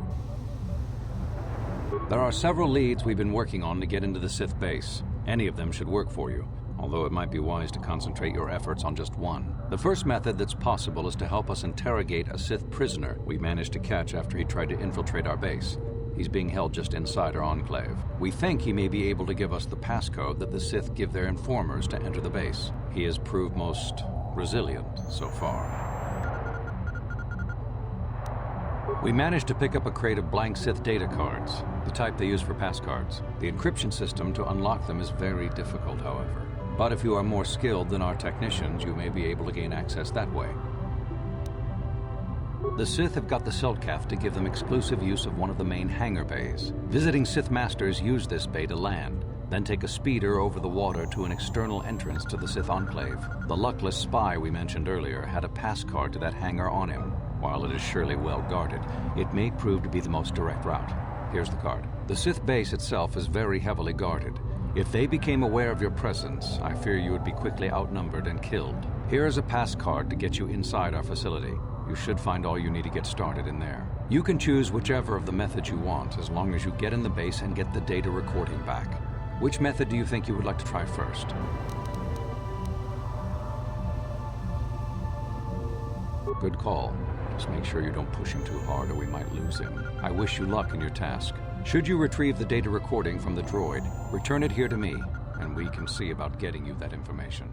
There are several leads we've been working on to get into the Sith base. Any of them should work for you, although it might be wise to concentrate your efforts on just one. The first method that's possible is to help us interrogate a Sith prisoner we managed to catch after he tried to infiltrate our base. He's being held just inside our enclave. We think he may be able to give us the passcode that the Sith give their informers to enter the base. He has proved most resilient so far. We managed to pick up a crate of blank Sith data cards, the type they use for passcards. The encryption system to unlock them is very difficult, however. But if you are more skilled than our technicians, you may be able to gain access that way. The Sith have got the Selkath to give them exclusive use of one of the main hangar bays. Visiting Sith Masters use this bay to land, then take a speeder over the water to an external entrance to the Sith Enclave. The luckless spy we mentioned earlier had a pass card to that hangar on him. While it is surely well guarded, it may prove to be the most direct route. Here's the card. The Sith base itself is very heavily guarded. If they became aware of your presence, I fear you would be quickly outnumbered and killed. Here is a pass card to get you inside our facility. You should find all you need to get started in there. You can choose whichever of the methods you want, as long as you get in the base and get the data recording back. Which method do you think you would like to try first? Good call. Just make sure you don't push him too hard or we might lose him. I wish you luck in your task. Should you retrieve the data recording from the droid, return it here to me, and we can see about getting you that information.